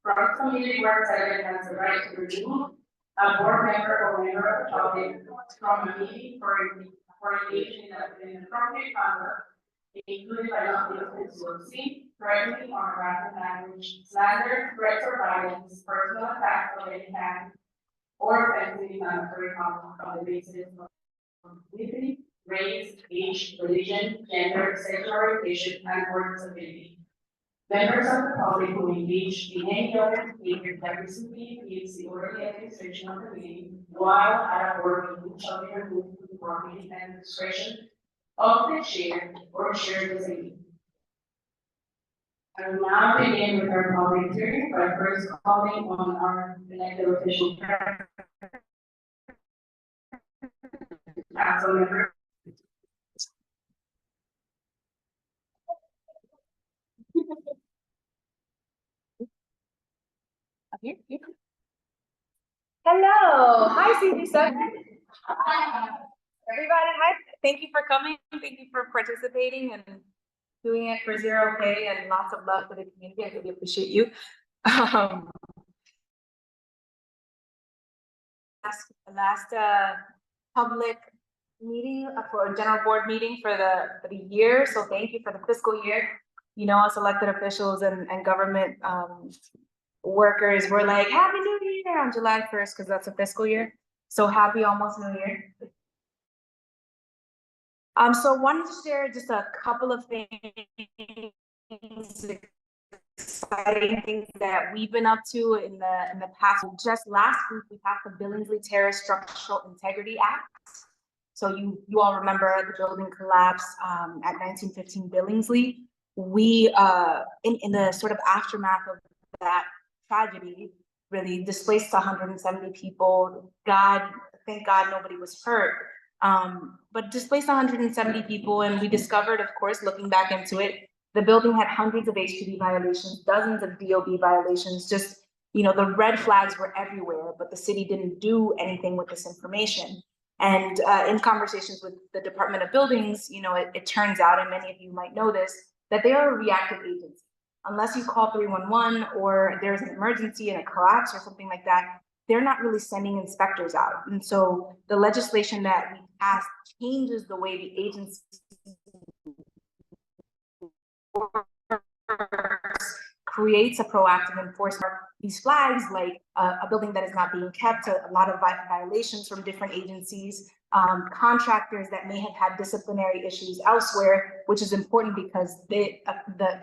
Bronx Community Work Session has the right to remove a board member or member of the public from a meeting for engaging in inappropriate conduct, including by not being conspiracy, threatening or harassing language, slander, threats or violence, personal attacks of any kind, or offensive inflammatory conduct on the basis of ethnicity, race, age, religion, gender, sexual orientation, and/or disability. Members of the public who engage in any other behavior that recently impedes the orderly administration of the meeting while at a board meeting shall be removed from the board meeting and discretion of the chair or chair designee. I will now begin with our public hearing by first calling on our elected official council member. Here. Hello. Hi, CB7. Hi. Everybody, hi. Thank you for coming. Thank you for participating and doing it for 0K and lots of love for the community. I really appreciate you. Last public meeting for a general board meeting for the year. So thank you for the fiscal year. You know, us elected officials and government workers were like, Happy New Year on July 1st, because that's a fiscal year. So happy almost New Year. So wanted to share just a couple of things, exciting things that we've been up to in the past. Just last week, we passed the Billingsley Terrace Structural Integrity Act. So you all remember the building collapse at 1915 Billingsley. We, in the sort of aftermath of that tragedy, really displaced 170 people. Thank God nobody was hurt. But displaced 170 people, and we discovered, of course, looking back into it, the building had hundreds of HPD violations, dozens of DOB violations, just, you know, the red flags were everywhere, but the city didn't do anything with this information. And in conversations with the Department of Buildings, you know, it turns out, and many of you might know this, that they are a reactive agency. Unless you call 311 or there's an emergency and a collapse or something like that, they're not really sending inspectors out. And so the legislation that we passed changes the way the agency creates a proactive enforcement. These flags, like a building that is not being kept, a lot of violations from different agencies, contractors that may have had disciplinary issues elsewhere, which is important because the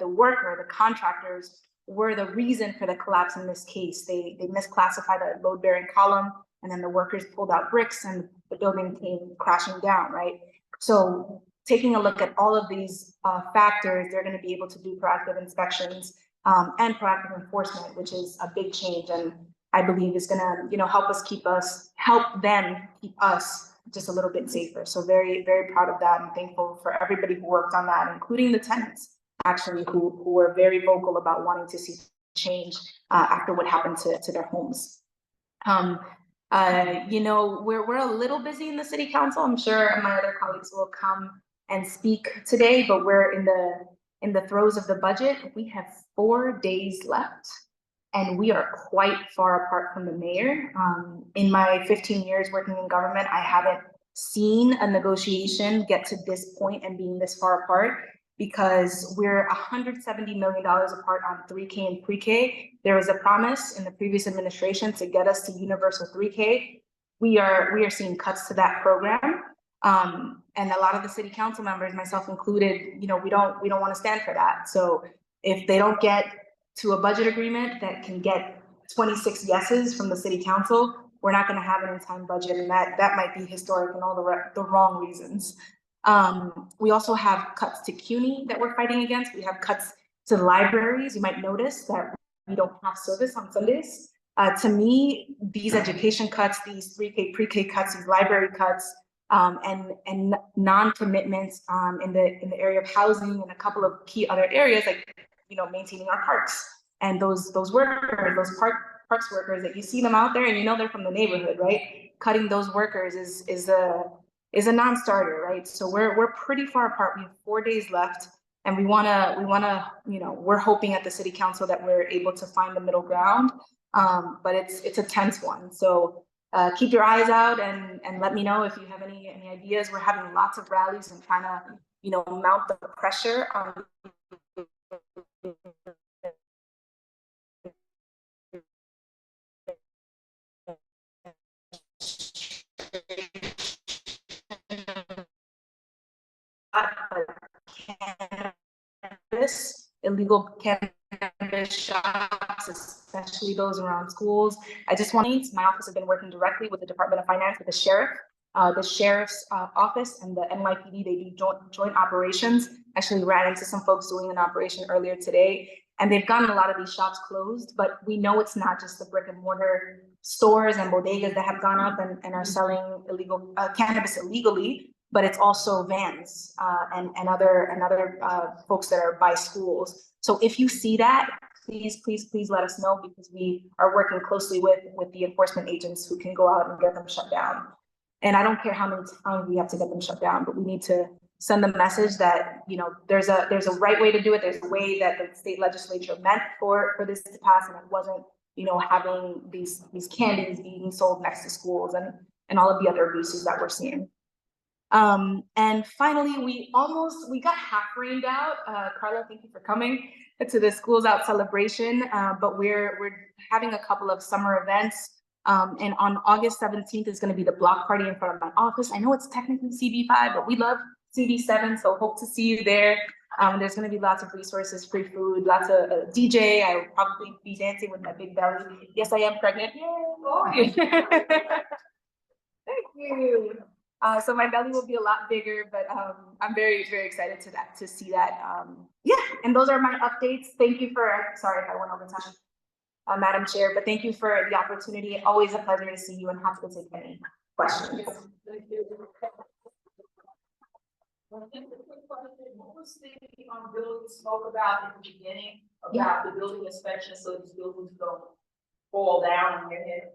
worker, the contractors, were the reason for the collapse in this case. They misclassified a load-bearing column, and then the workers pulled out bricks and the building came crashing down, right? So taking a look at all of these factors, they're going to be able to do proactive inspections and proactive enforcement, which is a big change, and I believe is going to, you know, help them keep us just a little bit safer. So very, very proud of that, and thankful for everybody who worked on that, including the tenants, actually, who were very vocal about wanting to see change after what happened to their homes. You know, we're a little busy in the city council. I'm sure my other colleagues will come and speak today, but we're in the throes of the budget. We have 4 days left, and we are quite far apart from the mayor. In my 15 years working in government, I haven't seen a negotiation get to this point and being this far apart, because we're $170 million apart on 3K and pre-K. There was a promise in the previous administration to get us to universal 3K. We are seeing cuts to that program. And a lot of the city council members, myself included, you know, we don't want to stand for that. So if they don't get to a budget agreement that can get 26 yeses from the city council, we're not going to have an in-time budget, and that might be historic and all the wrong reasons. We also have cuts to CUNY that we're fighting against. We have cuts to the libraries. You might notice that we don't have service on Sundays. To me, these education cuts, these 3K, pre-K cuts, these library cuts, and non-commitments in the area of housing and a couple of key other areas, like, you know, maintaining our parks, and those workers, those parks workers that you see them out there and you know they're from the neighborhood, right? Cutting those workers is a non-starter, right? So we're pretty far apart. We have 4 days left. And we wanna, you know, we're hoping at the city council that we're able to find the middle ground. But it's a tense one. So keep your eyes out and let me know if you have any ideas. We're having lots of rallies and trying to, you know, mount the pressure on cannabis, illegal cannabis shops, especially those around schools. I just want to, my office has been working directly with the Department of Finance, with the sheriff's office and the NYPD. They do joint operations. Actually ran into some folks doing an operation earlier today, and they've gotten a lot of these shops closed, but we know it's not just the brick and mortar stores and bodegas that have gone up and are selling illegal cannabis illegally, but it's also vans and other folks that are by schools. So if you see that, please let us know, because we are working closely with the enforcement agents who can go out and get them shut down. And I don't care how many times we have to get them shut down, but we need to send the message that, you know, there's a right way to do it. There's a way that the state legislature meant for this to pass, and it wasn't, you know, having these candies being sold next to schools and all of the other abuses that we're seeing. And finally, we got half rained out. Carla, thank you for coming to the Schools Out celebration. But we're having a couple of summer events. And on August 17th is going to be the block party in front of my office. I know it's technically CB5, but we love CB7, so hope to see you there. There's going to be lots of resources, free food, lots of DJ. I will probably be dancing with my big belly. Yes, I am pregnant. Yay! Thank you. So my belly will be a lot bigger, but I'm very excited to see that. Yeah, and those are my updates. Thank you for, sorry if I went over time, Madam Chair, but thank you for the opportunity. Always a pleasure to see you, and happy to take any questions. Thank you. Well, just a quick question. What was the bill you spoke about in the beginning about the building inspection, so these buildings don't fall down on your head?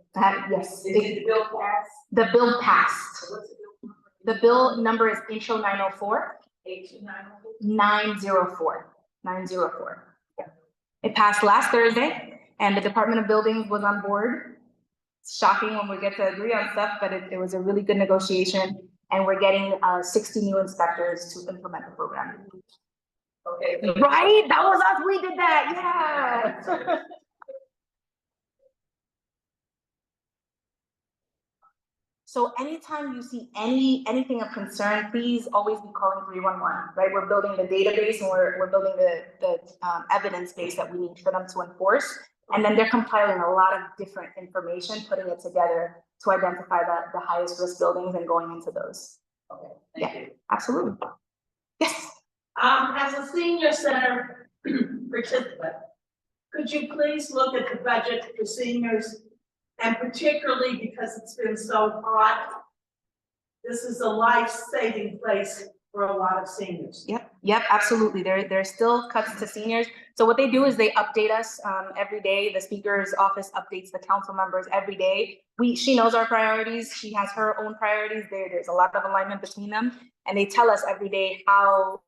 Yes. Did the bill pass? The bill passed. So what's the bill number? The bill number is intro 904. 904. 904. Yeah. It passed last Thursday, and the Department of Buildings was on board. It's shocking when we get to agree on stuff, but it was a really good negotiation, and we're getting 60 new inspectors to implement the program. Okay. Right? That was us. We did that. Yeah. So anytime you see anything of concern, please always be calling 311, right? We're building the database, and we're building the evidence base that we need for them to enforce. And then they're compiling a lot of different information, putting it together to identify the highest risk buildings and going into those. Okay, thank you. Absolutely. Yes. As a senior center participant, could you please look at the budget for seniors? And particularly because it's been so hot, this is a life-saving place for a lot of seniors. Yep, absolutely. There's still cuts to seniors. So what they do is they update us every day. The speaker's office updates the council members every day. She knows our priorities. She has her own priorities. There's a lot of alignment between them, and they tell us every day how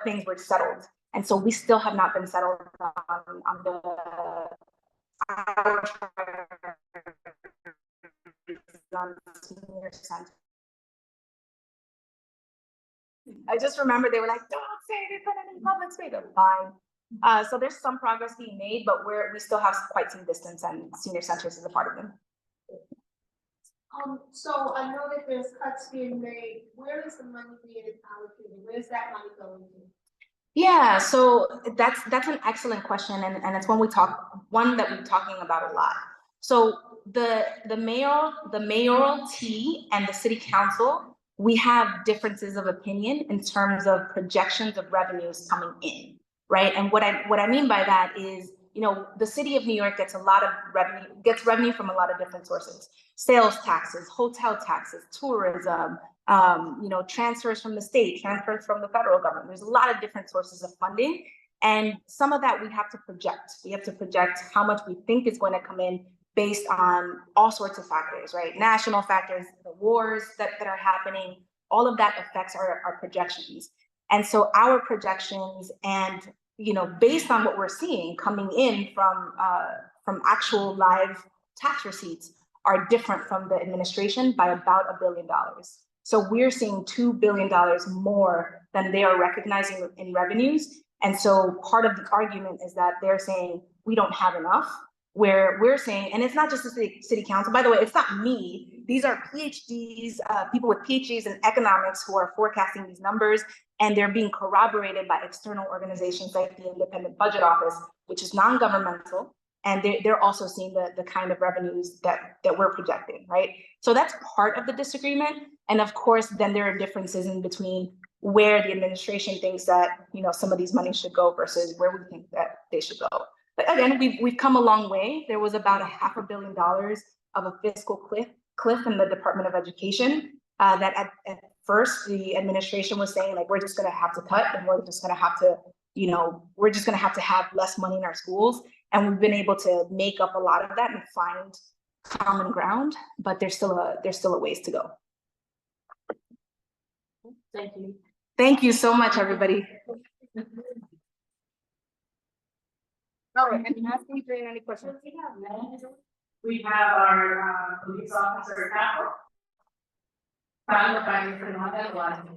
things were settled. And so we still have not been settled on the senior center. I just remember they were like, don't say they put any public space. Fine. So there's some progress being made, but we still have quite some distance, and senior centers is a part of them. So I know that there's cuts being made. Where is the money being allocated? Where's that money going to? Yeah, so that's an excellent question, and it's one that we're talking about a lot. So the mayoralty and the city council, we have differences of opinion in terms of projections of revenues coming in, right? And what I mean by that is, you know, the city of New York gets a lot of revenue from a lot of different sources: sales taxes, hotel taxes, tourism, you know, transfers from the state, transfers from the federal government. There's a lot of different sources of funding, and some of that we have to project. We have to project how much we think is going to come in based on all sorts of factors, right? National factors, the wars that are happening, all of that affects our projections. And so our projections and, you know, based on what we're seeing coming in from actual live tax receipts are different from the administration by about $1 billion. So we're seeing $2 billion more than they are recognizing in revenues. And so part of the argument is that they're saying we don't have enough, where we're saying, and it's not just the city council, by the way, it's not me. These are PhDs, people with PhDs in economics who are forecasting these numbers, and they're being corroborated by external organizations like the Independent Budget Office, which is non-governmental, and they're also seeing the kind of revenues that we're projecting, right? So that's part of the disagreement. And of course, then there are differences in between where the administration thinks that, you know, some of these monies should go versus where we think that they should go. But again, we've come a long way. There was about $500 million of a fiscal cliff in the Department of Education that at first the administration was saying, like, we're just going to have to cut and we're just going to have to, you know, we're just going to have less money in our schools. And we've been able to make up a lot of that and find common ground, but there's still a ways to go. Thank you. Thank you so much, everybody. All right, and ask me if there are any questions. We have our police officer now. Found by Mr. Montalban.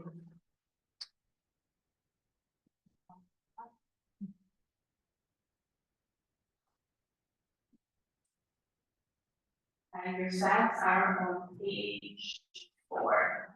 And your stats are on page 4.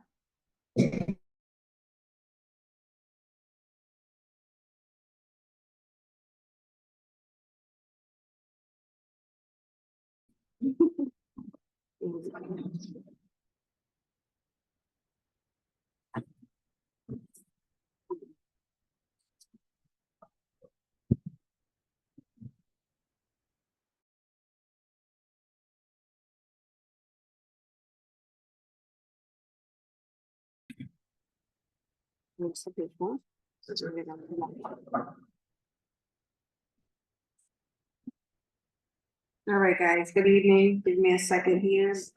All right, guys, good evening. Give me a second here. It's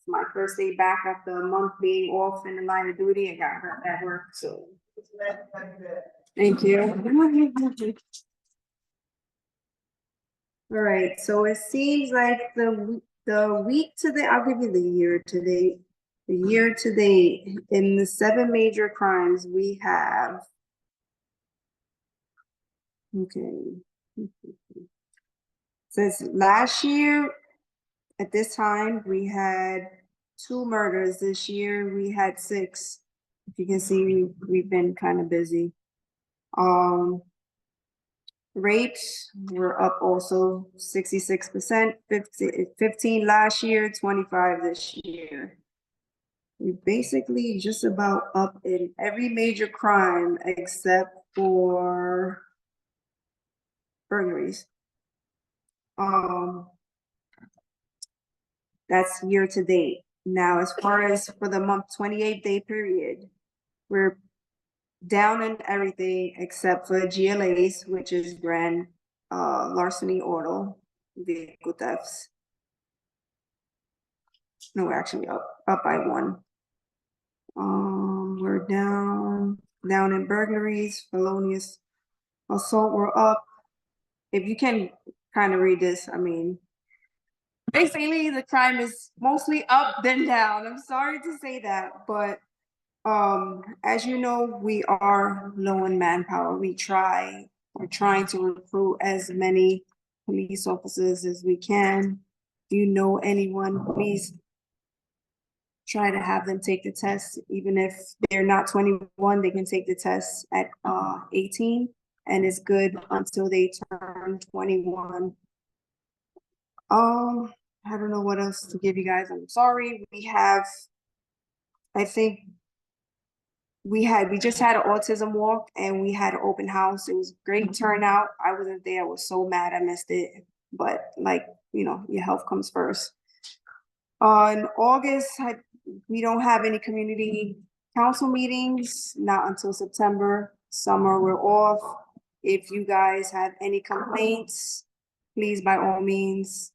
my first day back after a month being off in the line of duty. I got hurt at work, so. Thank you. All right, so it seems like the week to date, I'll give you the year to date. The year to date, in the 7 major crimes, we have. Okay. Since last year, at this time, we had 2 murders. This year, we had 6. If you can see, we've been kind of busy. Rapes were up also 66%, 15 last year, 25 this year. We basically just about up in every major crime except for burglaries. That's year to date. Now, as far as for the month 28-day period, we're down in everything except for GLAs, which is grand larceny, auto, vehicle thefts. No, we're actually up by 1. We're down in burglaries, felonious assault. We're up. If you can kind of read this, I mean, basically the crime is mostly up than down. I'm sorry to say that, but as you know, we are low in manpower. We're trying to recruit as many police officers as we can. If you know anyone, please try to have them take the test. Even if they're not 21, they can take the test at 18, and it's good until they turn 21. I don't know what else to give you guys. I'm sorry. I think we just had an autism walk and we had an open house. It was great turnout. I wasn't there. I was so mad I missed it. But like, you know, your health comes first. In August, we don't have any community council meetings, not until September. Summer, we're off. If you guys have any complaints, please, by all means,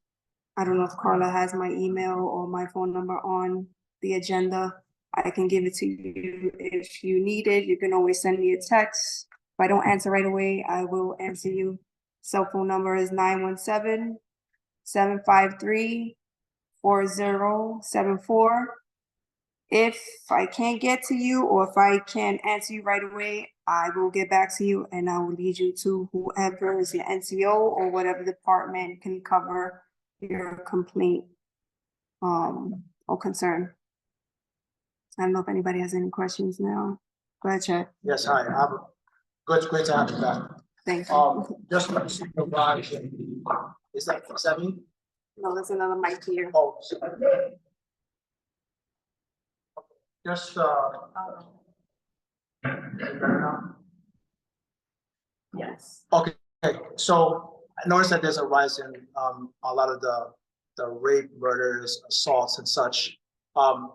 I don't know if Carla has my email or my phone number on the agenda. I can give it to you. If you need it, you can always send me a text. If I don't answer right away, I will answer you. Cell phone number is 917-753-4074. If I can't get to you or if I can't answer you right away, I will get back to you and I will lead you to whoever is your NCO or whatever department can cover your complaint or concern. I don't know if anybody has any questions now. Go ahead, Chad. Yes, hi, great to have you back. Thank you. Just want to supervise, is that 7? No, there's another mic here. Oh, sorry. Just, Yes. okay, so I noticed that there's a rise in, a lot of the rape, murders, assaults and such. I'm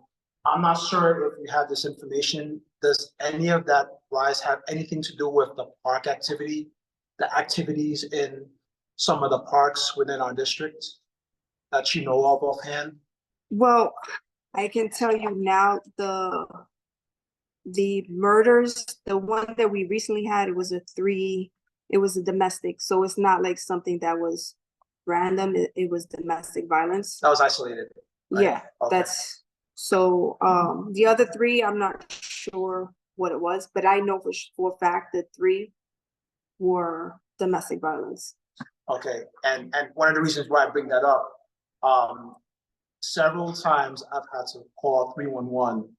not sure if you have this information. Does any of that rise have anything to do with the park activity, the activities in some of the parks within our district that you know of offhand? Well, I can tell you now the murders, the one that we recently had, it was a domestic. So it's not like something that was random. It was domestic violence. That was isolated. Right? Yeah, Okay. that's so the other 3, I'm not sure what it was, but I know for a fact that 3 were domestic violence. Okay, and one of the reasons why I bring that up, several times I've had to call 311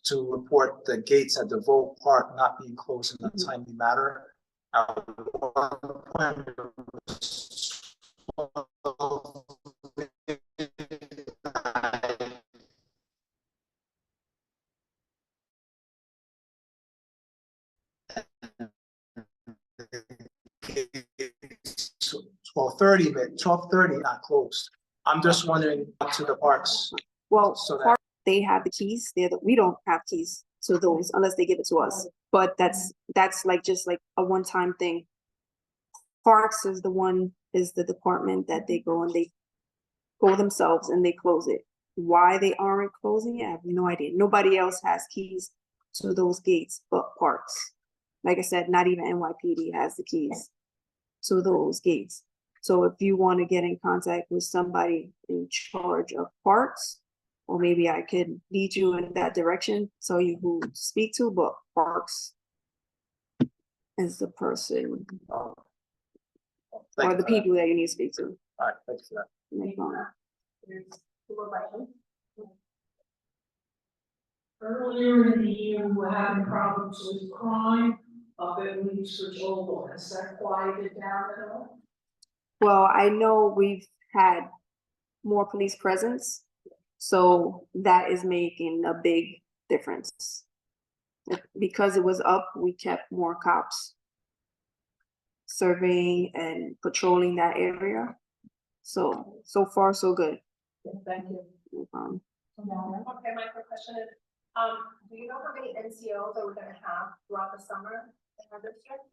to report the gates at the Vogue Park not being closed in a timely manner. At one point, it was 12:30, but 12:30 not closed. I'm just wondering to the parks. Well, So that- park, they have the keys. We don't have keys to those unless they give it to us. But that's like just like a one-time thing. Parks is the department that they go and they go themselves and they close it. Why they aren't closing it, I have no idea. Nobody else has keys to those gates but parks. Like I said, not even NYPD has the keys to those gates. So if you want to get in contact with somebody in charge of parks, or maybe I could lead you in that direction, tell you who to speak to, but parks is the person Thank or you the for that. people that you need to speak to. All right, thank you for that. No problem. Earlier in the year, we were having problems with crime up at Research Oval. Has that quieted down at all? Well, I know we've had more police presence, so that is making a big difference. Because it was up, we kept more cops surveying and patrolling that area. So far, so good. Thank you. No problem. Okay, my quick question is, do you know how many NCOs that we're gonna have throughout the summer in our district?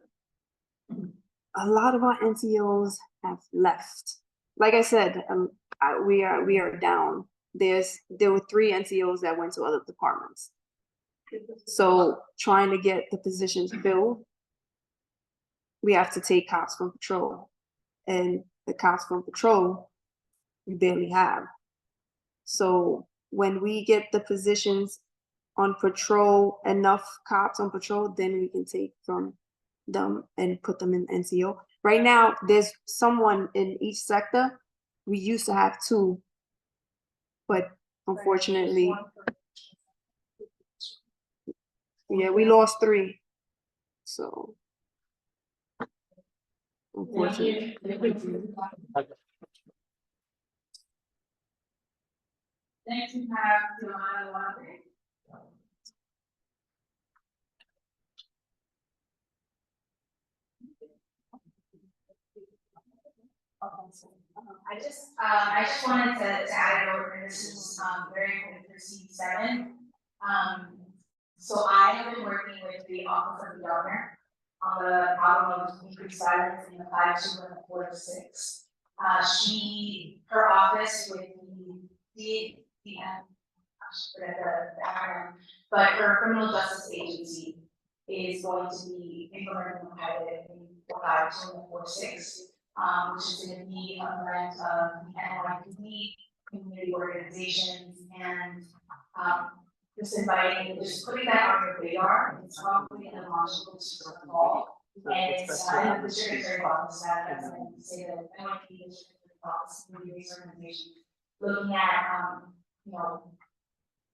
A lot of our NCOs have left. Like I said, we are down. There were 3 NCOs that went to other departments. So trying to get the positions filled, we have to take cops from patrol, and the cops from patrol we barely have. So when we get the positions on patrol, enough cops on patrol, then we can take from them and put them in NCO. Right now, there's someone in each sector. We used to have 2, but unfortunately, yeah, we lost 3. So unfortunately. Next we have Joanna Laundrie. I just wanted to add a note, and this is, very important for C7. So I have been working with the Office of the Governor on the problem of increased violence in the 5-2 and the 4-6. Her office with the forget the acronym, but her criminal justice agency is going to be implementing a pilot in 4.5.2.4.6, which is going to be a blend of the NYPD, community organizations, and just inviting, just putting that on your radar. It's probably in the launch this fall. And it's, I the secretary office that, as I say that NYPD is office, community organization, looking at, you know,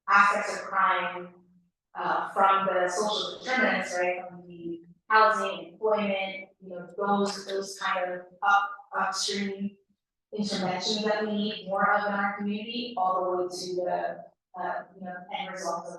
aspects of crime, from the social determinants, right, from the housing, employment, you know, those kind of upstream interventions that we need more of in our community, all the way to the, you know, end result of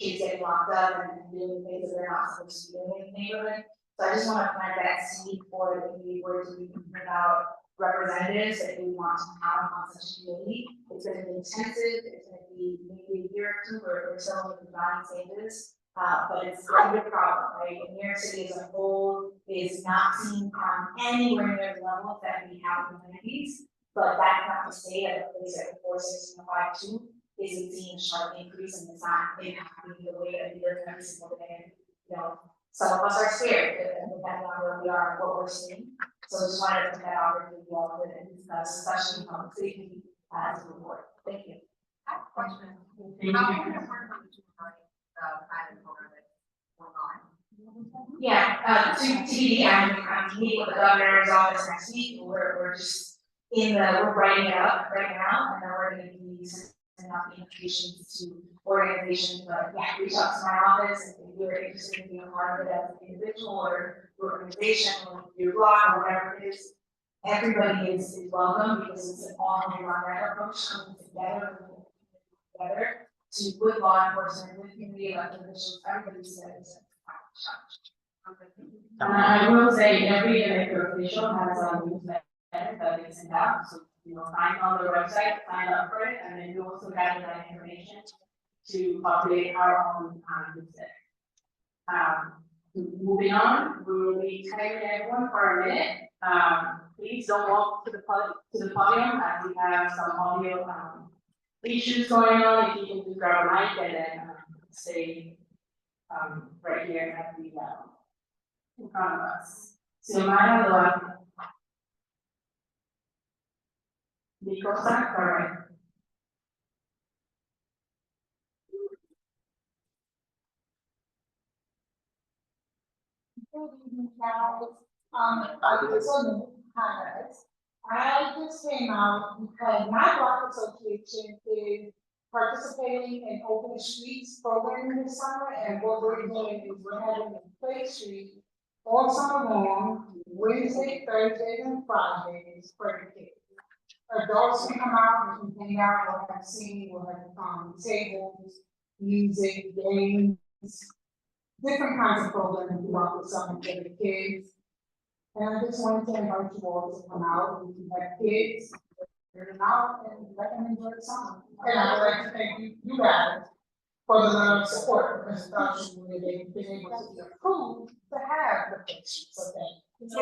kids getting locked up and doing things that they're not supposed to be doing in the neighborhood. So I just want to plant that seed for if we were to be thinking about representatives that we want to have on such a committee. It's going to be intensive, it's going to be maybe a year or two where we're still in the design stages. But it's a big problem, right? And New York City as a whole is not seeing crime anywhere near the level that we have in the communities. But that's not to say that a place like 4.6 and 5.2 isn't seeing a sharp increase and it's not impacting the way that we live every single day. You know, some of us are scared depending on where we are and what we're seeing. So I just wanted to put that out there for you all and discuss, especially public safety as a board. Thank you. I have a question. Thank How you. can you work on pilot program that's going on? Yeah, to TBD, I'm meeting with the governor's office next week. We're just we're writing it up right now, and then we're going to be sending out the invitations to organizations. But yeah, reach out to my office if you're interested in being a part of it as an individual or your organization or your block or whatever it is. Everybody is welcome because it's an all-hands-on-deck approach coming together to with law enforcement, with community elected officials, everybody's there. I will say every elected official has a newsletter that they send out, so, you know, sign on the website, sign up for it, and then you also gather that information to populate our own newsletter. Moving on, we will be timing everyone for a minute. Please don't walk to the podium as we have some audio issues going on. If you can just grab a mic and then stay right here at the in front of us. Silmara Duarte. Nicosa, correct. Good evening, guys. I just want to highlight. I just came out because my block association is participating in Open Streets program this summer, and what we're doing is we're having a play street all summer long, Wednesday, Thursdays, and Fridays for the kids. Adults can come out and hang out, we'll have singing, we'll have tables, music, games, different kinds of programming throughout the summer for the kids. And I just wanted to invite you all to come out, and if you have kids, bring them out and let them enjoy the summer. And I would like to thank you guys for the support, because without you, they've been able to be approved to have the pictures, so thank you. I'm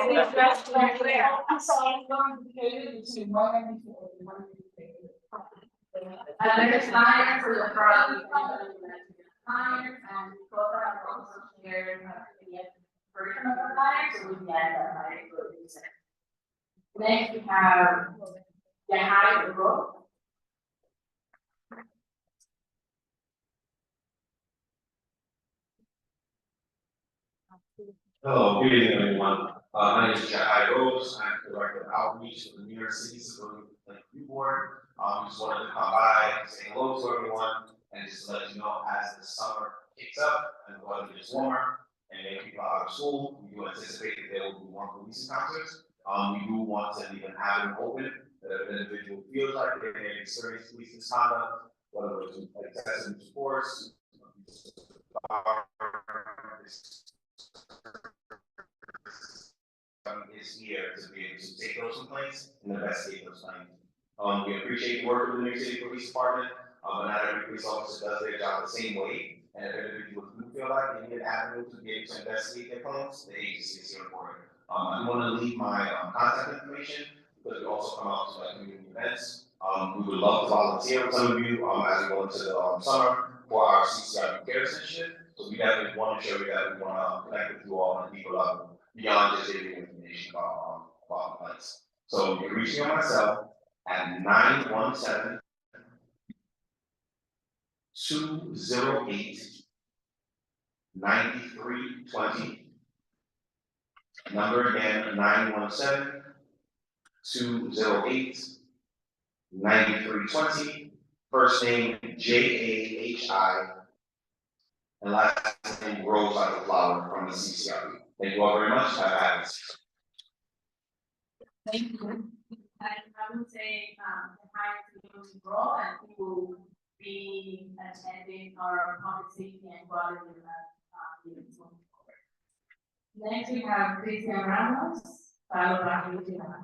sorry, I'm going to be able to one and before, one and before. There's flyers for the product. Flyers and Nicosa are also shared the version of the flyer, so we can add that flyer to the user. Next, we have Yahai Uro. Hello, good evening, everyone. My name is Jahai Rose. I'm the Director of Outreach for the New York City Civilian Review Board. Just wanted to come by, say hello to everyone, and just let you know as the summer picks up and the weather gets warmer and many people are out of school, we do anticipate that there will be more police encounters. We do want to leave an avenue open that if an individual feels like they may experience police misconduct, whether it's excessive force, is here to be able to take those complaints and investigate those claims. We appreciate the work of the New York City Police Department, but not every police officer does their job the same way. And if individuals do feel like they need an avenue to be able to investigate their claims, the agency is here for it. I want to leave my contact information because we also come out to like community events. We would love to volunteer with some of you, as we go into the, summer for our CCRP care session. So we definitely want to show you that we want to connect with you all on a deeper level beyond just giving you information about the lights. So you can reach me on my cell at 917 208 9320. Number again, 917 208 9320. First name Jahi, and last name Rose like a flower from the CCRP. Thank you all very much. Have a happy. Thank you. I would say, the higher to role and he will be attending our public safety and quality meetings moving forward. Next we have Christian Ramos, followed by Luciana.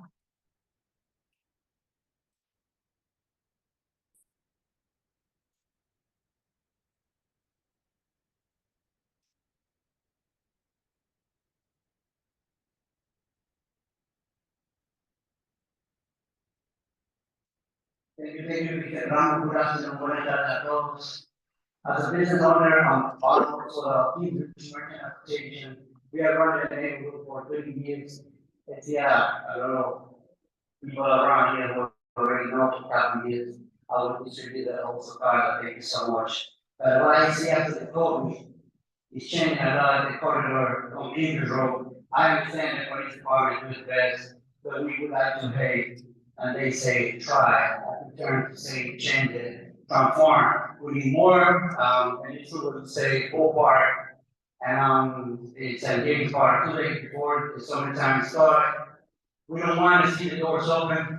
Thank you, Mr. Ram. Good afternoon, buenas tardes a todos. As a business owner, I'm also the Team Merchant Association. We are running the neighborhood for 30 years. It's, I don't know, people around here who already know for a couple years. I will distribute that also, Carla, thank you so much. But what I see after the COVID is changing a lot, the corridor on King's Road. I understand the police department does best, but we would like to pay. And they say try, I turn to say change it, transform. We need more, and it's true to say full park. And it's a game park 2 days before the summertime start. We don't want to see the doors open.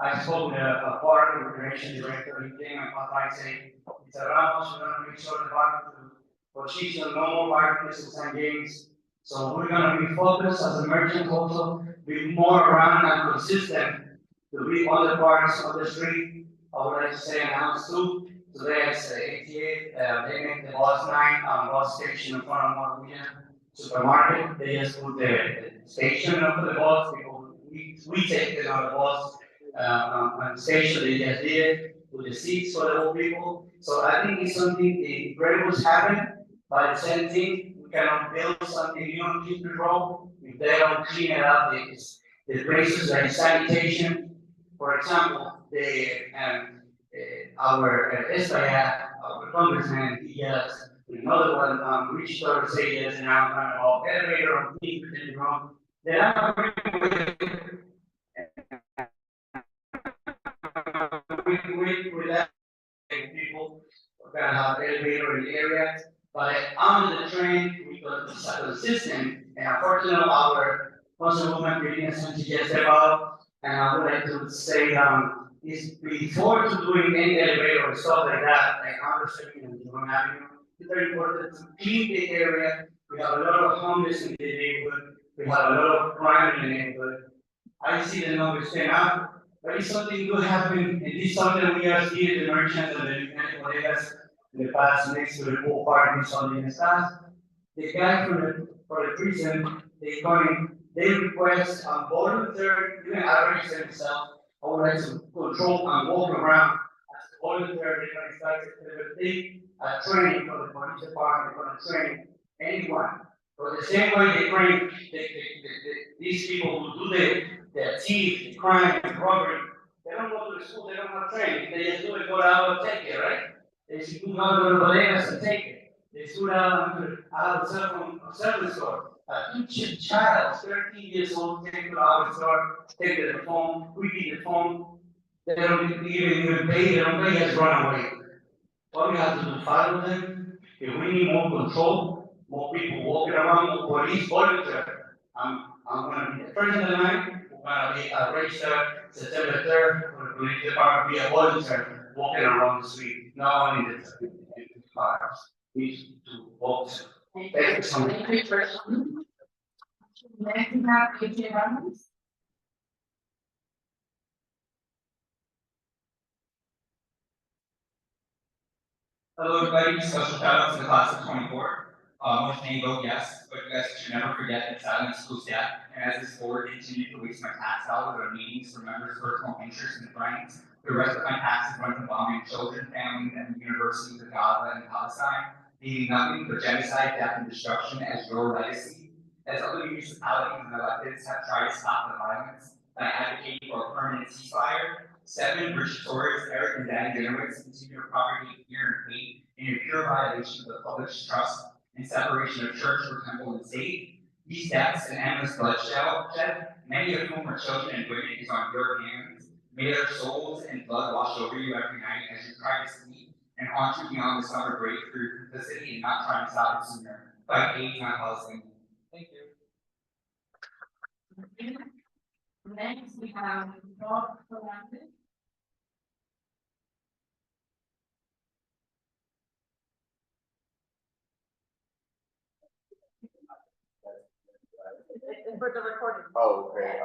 I spoke to a park and recreation director, he came and I say, it's around, so we're gonna make sure the park, for she's no more barbecues and games. So we're gonna be focused as a merchant also, be more around and consistent. To be on the parks on the street, I would like to say announce too. Today it's 88, they make the bus line bus station in front of Marquina supermarket. They just put the station up for the bus. We take it on the bus on the station. They just did it with the seats for the old people. So I think it's something the incredibles happen. By the same thing, we cannot build something new on Kingsbury Road if they don't clean it up. The places like sanitation. For example, our España, our congressman, he has another one, reached out to say yes, and I'm kind of elevator on Kingsbury Road. Then I'm with that people are gonna have elevator in the area, but on the train we got the system, and unfortunately our councilwoman Virginia Sanchez just about, and I would like to say is before to doing any elevator or stuff like that, like understanding and doing Avenue, it's very important to clean the area. We have a lot of homeless in the neighborhood, we have a lot of crime in the neighborhood. I see the numbers turn up. But if something good happen, and this is something we are seeing the merchants and the mechanic bodegas in the past next to the pool park and something in the past. The guy for the prison, they request on volunteer, even average themselves, I would like to control and walk around as a volunteer, they're gonna start to take a training for the police department, they're gonna train anyone. For the same way they train these people who do the thief, the crime, the robbery, they don't go to the school, they don't have training, they just do it, go out and take it, right? They should go out to the bodegas and take it. They stood out of the 7's store. Each child, 13 years old, take to our store, take the phone, we get the phone. They don't even pay, they don't pay, just run away. All we have to do is follow them. If we need more control, more people walking around, more police volunteer. I'm gonna be the first in the line, we're gonna be a register September 3rd, for the police department, be a volunteer walking around the street, not only the cars. We to walk. Thank you so much. Next we have Christian Ramos. Hello, everybody. Special shout out to the class of 24. Most may vote yes, but you guys should never forget that silence equals death. And as this board continues to waste my tax dollars on meetings for members' personal interests and friends, the rest of my taxes run to bombing children, families, and the universities of Gaza and Palestine, leaving nothing but genocide, death, and destruction as your legacy. As other municipalities and electeds have tried to stop the violence by advocating for a permanent ceasefire, 7, Richard Torres, Eric, and Danny Jenowitz continue to propagate fear and hate in a pure violation of the public's trust and separation of church or temple and state. These deaths and endless bloodshed, many of whom are children and women, is on your hands. May their souls and blood wash over you every night as you try to sleep and haunt you beyond the summer break through your complicity and not trying to stop it sooner. Fight AIDS, not Palestine. Thank you. Next, we have Bob Fernández. For the recording. Oh, okay,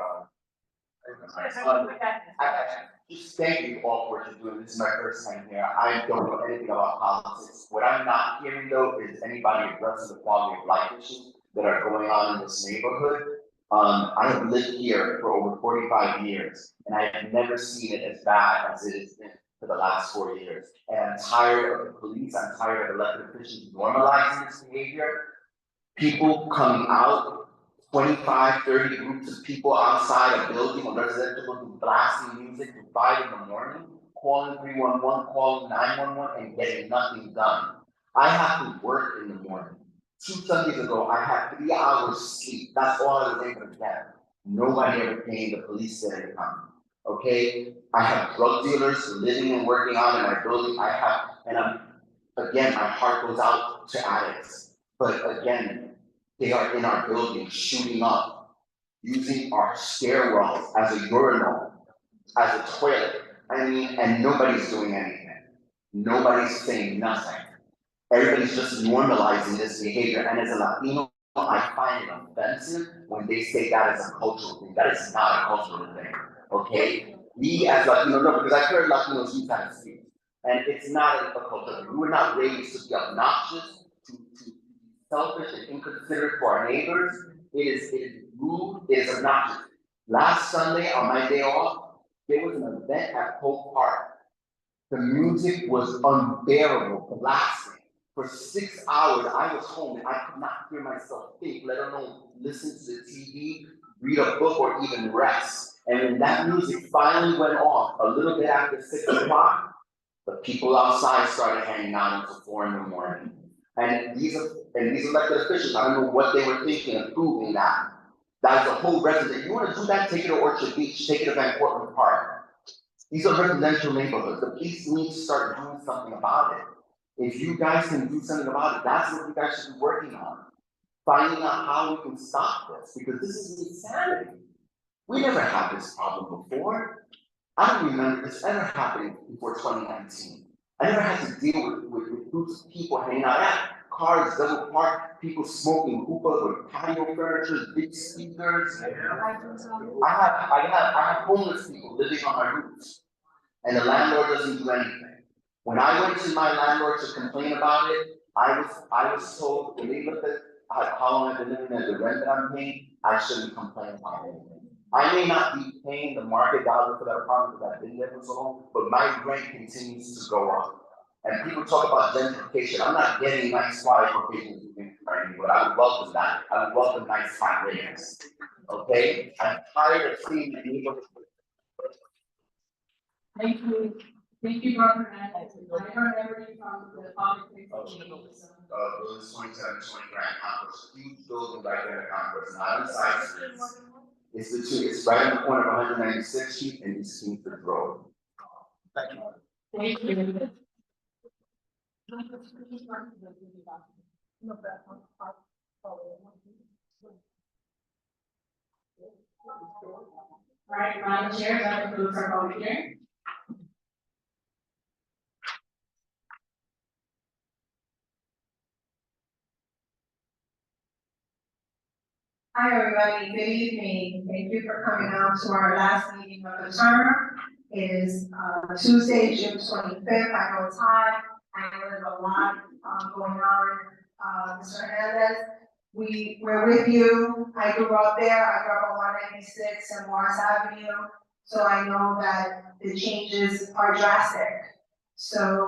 just thank you all for what you're doing. This is my first time here. I don't know anything about politics. What I'm not hearing though is anybody addressing the quality of life issues that are going on in this neighborhood. I have lived here for over 45 years and I have never seen it as bad as it has been for the last 4 years. And I'm tired of the police, I'm tired of elected officials normalizing this behavior. People coming out, 25, 30 groups of people outside a building or residential building blasting music to 5 in the morning, calling 311, calling 911 and getting nothing done. I have to work in the morning. 2 Sundays ago, I had 3 hours sleep. That's all I was able to get. Nobody ever came, the police didn't come. Okay? I have drug dealers living and working out in my building. Again, my heart goes out to addicts. But again, they are in our building shooting up, using our stairwells as a urinal, as a toilet. I mean, and nobody's doing anything. Nobody's saying nothing. Everybody's just normalizing this behavior. And as a Latino, I find it offensive when they say that is a cultural thing. That is not a cultural thing, okay? We as Latinos, no, because I've heard Latinos use that excuse. And it's not a cultural thing. We were not raised to be obnoxious, to selfish and inconsiderate for our neighbors. It is rude, it is obnoxious. Last Sunday, on my day off, there was an event at Polk Park. The music was unbearable, blasting. For 6 hours, I was home and I could not hear myself think, let alone listen to the TV, read a book, or even rest. And when that music finally went off, a little bit after 6 o'clock, the people outside started hanging out until 4 in the morning. And these elected officials, I don't know what they were thinking of proving that. That is a whole resident. You want to do that, take it to Orchard Beach, take it to Van Cortlandt Park. These are residential neighborhoods. The police need to start doing something about it. If you guys can do something about it, that's what you guys should be working on. Finding out how we can stop this, because this is insanity. We never had this problem before. I don't remember this ever happening before 2019. I never had to deal with groups of people hanging out at cars double parked, people smoking hookah with patio furniture, big speakers. I have homeless people living on my roofs, and the landlord doesn't do anything. When I went to my landlord to complain about it, I was told when they looked at how long I've been living there, the rent that I'm paying, I shouldn't complain about anything. I may not be paying the market value for that apartment because I've been there for so long, but my rent continues to go up. And people talk about gentrification. I'm not getting nice qualifications but I would welcome that. I would welcome nice flat ratings. Okay? I'm tired of seeing the neighborhood. Thank you. Thank you, Brother Hernandez. I heard everything from the public. Those 27, 20 grand concourse, huge building right there in concourse, not on side streets. It's right in the corner of 196th Street and East Kingsford Road. Thank you. Thank you. All right, Madam Chair, that concludes our public hearing. Hi, everybody. Good evening. Thank you for coming out to our last meeting of the term. It is Tuesday, June 25th. I know it's hot. I know there's a lot going on Mr. Hernandez. We're with you. I grew up there. I grew up on 196 and Morris Avenue. So I know that the changes are drastic. So,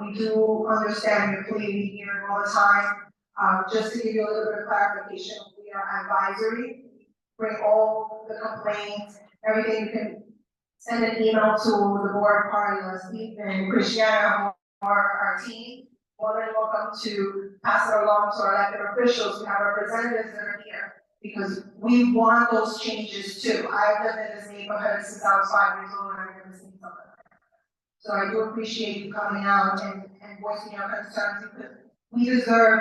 we do understand your plea, we hear it all the time. Just to give you a little bit of clarification, we are advisory. Bring all the complaints, everything. You can send an email to the board, Carla, Stephen, Christiana, or our team. More than welcome to pass it along to our elected officials. We have representatives that are here because we want those changes too. I've lived in this neighborhood since I was 5 years old and I've never seen something like that. So I do appreciate you coming out and voicing your concerns because we deserve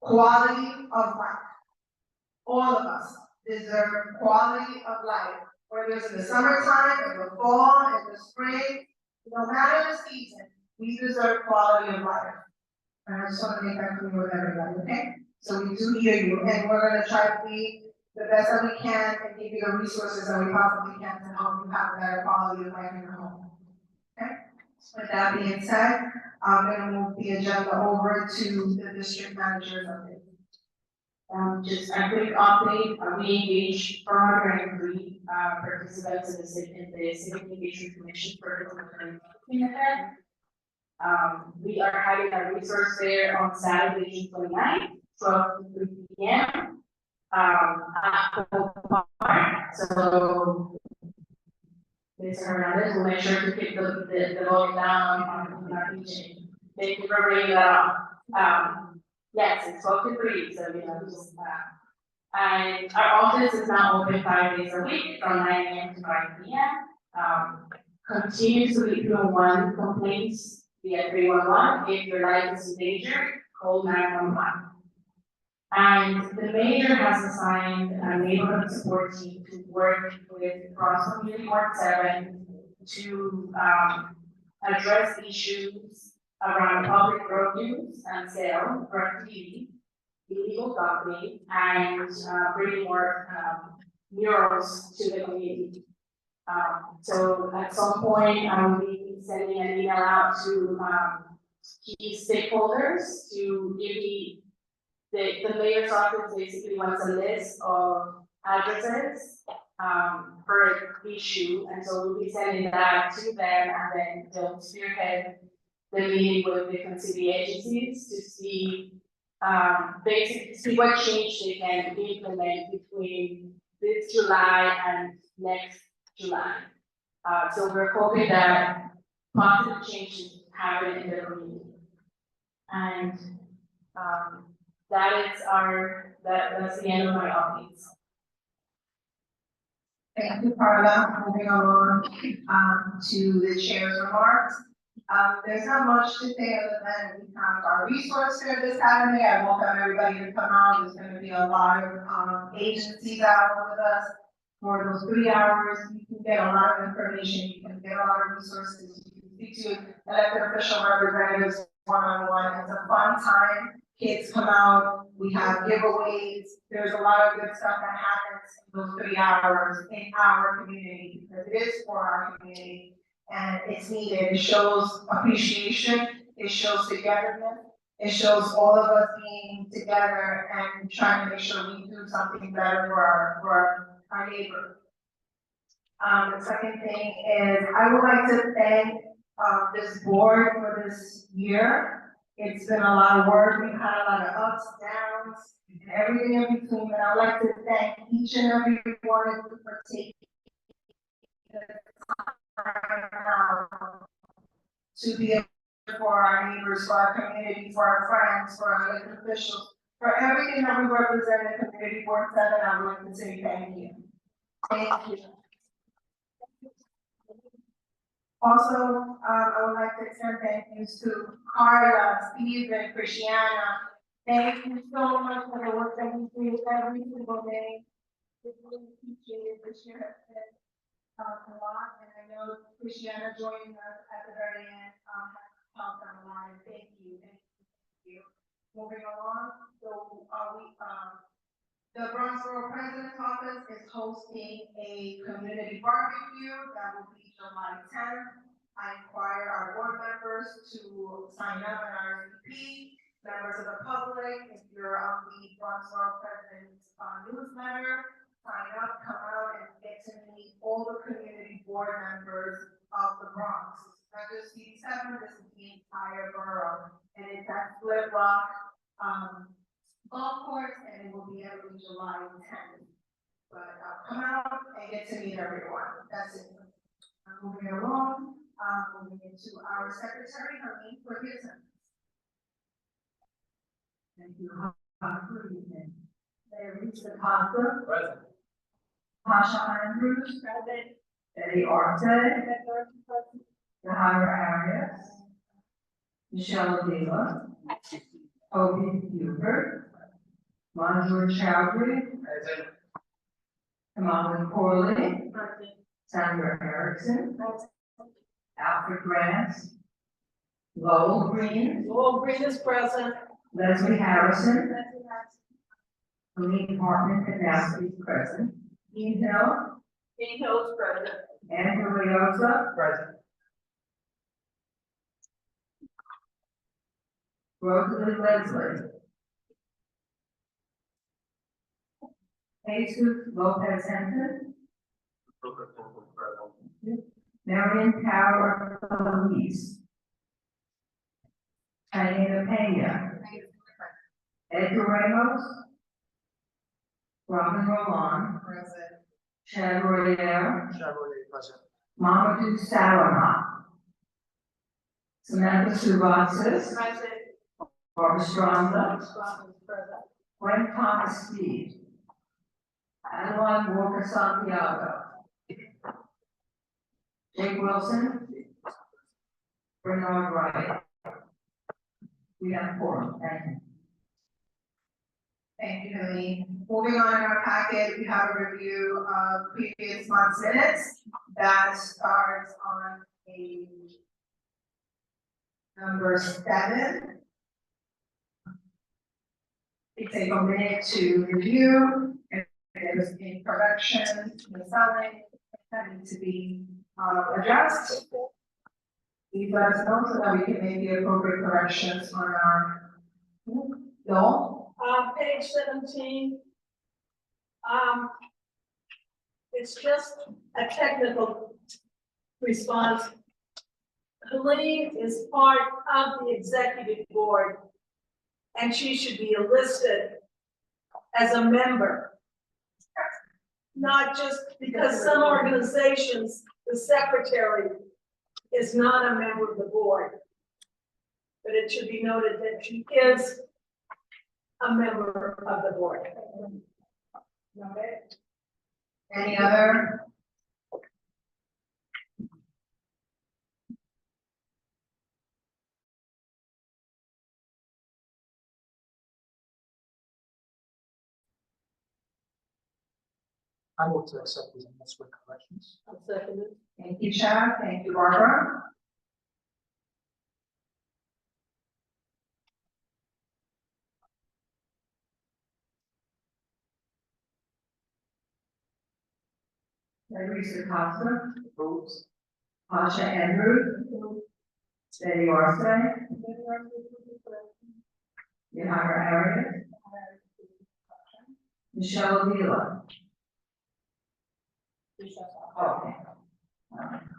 quality of life. All of us deserve quality of life, whether it's in the summertime, in the fall, in the spring, no matter the season, we deserve quality of life. And I just want to make that clear with everybody, okay? So we do hear you, and we're gonna try to be the best that we can and give you the resources that we possibly can to help you have a better quality of life in your home. Okay? With that being said, I'm gonna move the agenda over to the district manager's update. Just a quick update, we engaged 403 participants in the Civic Engagement Commission for the 2015 event. We are having a resource fair on Saturday, June 29th, 12 to 3 p.m. At the park. So Mr. Hernandez will make sure to keep the volume down on our teaching. Thank you for bringing that up. Yes, it's 12 to 3, so just and our office is now open 5 days a week from 9 a.m. to 5 p.m. Continues to be 301 complaints via 311. If your life is in danger, call 911. And the mayor has assigned a neighborhood support team to work with Bronx Community Ward 7 to address issues around public road use and sale, graffiti, illegal dumping, and bringing more murals to the community. So at some point, I will be sending an email out to key stakeholders to give the mayor's office basically wants a list of addresses per issue, and so we'll be sending that to them, and then they'll spearhead the meeting with different city agencies to see basically see what change they can implement between this July and next July. So we're hoping that positive changes happen in the community. And that's the end of my updates. Thank you, Carla. Moving along to the chair's remarks. There's not much to say other than we have our resource fair this Saturday. I welcome everybody to come out. There's going to be a lot of agencies out with us for those 3 hours. You can get a lot of information. You can get a lot of resources. You can speak to elected official representatives one-on-one. It's a fun time. Kids come out. We have giveaways. There's a lot of good stuff that happens in those 3 hours in our community because it is for our community. And it's needed. It shows appreciation, it shows togetherness, it shows all of us being together and trying to make sure we do something better for our neighbor. The second thing is I would like to thank this board for this year. It's been a lot of work. We've had a lot of ups, downs, and everything in between. But I'd like to thank each and every one of you for taking to be able for our neighbors, for our community, for our friends, for our elected officials, for everything that we represent in Community Board 7, I would like to say thank you. Thank you. Also, I would like to extend thank yous to Carla, Stephen, Christiana. Thank you so much for the work that we do every single day. It's really appreciated this year has been a lot, and I know Christiana joining us at the very end has helped on a lot, and thank you, thank you. Moving along, so the Bronx Borough President's Office is hosting a community barbecue that will be July 10th. I require our board members to sign up at RSVP. members of the public, if you're on the Bronx Borough President's newsletter, sign up, come out and get to meet all the community board members of the Bronx. It's not just C7, this is the entire borough, and it's at Split Rock, golf course, and it will be every July 10th. But come out and get to meet everyone, that's it. Moving along, moving into our secretary, Helene, for business. Thank you. Good evening. Mayor Lisa Costa. Present. Tasha Andrews. Present. Eddie Arte. Yahira Arias. Michelle Avila. Toby Hubert. Manjur Chowdhury. Present. Kamala Corley. Sandra Erickson. Alfred Grant. Lowell Green. Lowell Green is present. Leslie Harrison. Colleen Hartman Kanowski is present. Dean Hill. Dean Hill is present. Andrew Leosa. Present. Rosalie Leslie. Jesus Lopez Henson. Marion Power Luis. Diana Pena. Edgar Ramos. Robin Roland. Chad Royale. Chevrolet present. Mamadou Salama. Samantha Suvatsis. Barbara Stronda. Gwen Thomas Speed. Adeline Walker Santiago. Jake Wilson. Bernard Wright. We have four, thank you. Thank you, Helene. Moving on in our packet, we have a review of previous month's minutes. That starts on page number 7. We take a minute to review if there's any corrections, misspelling that need to be addressed. Please let us know so that we can make the appropriate corrections on our bill. Page 17. It's just a technical response. Helene is part of the executive board, and she should be listed as a member. Not just because some organizations, the secretary is not a member of the board. But it should be noted that she is a member of the board. Any other? I move to accept these minutes with corrections. Thank you, Chad. Thank you, Barbara. Teresa Costa. Approves. Pasha Andrews. Betty Arce. Yahira Arias. Michelle Avila. Okay.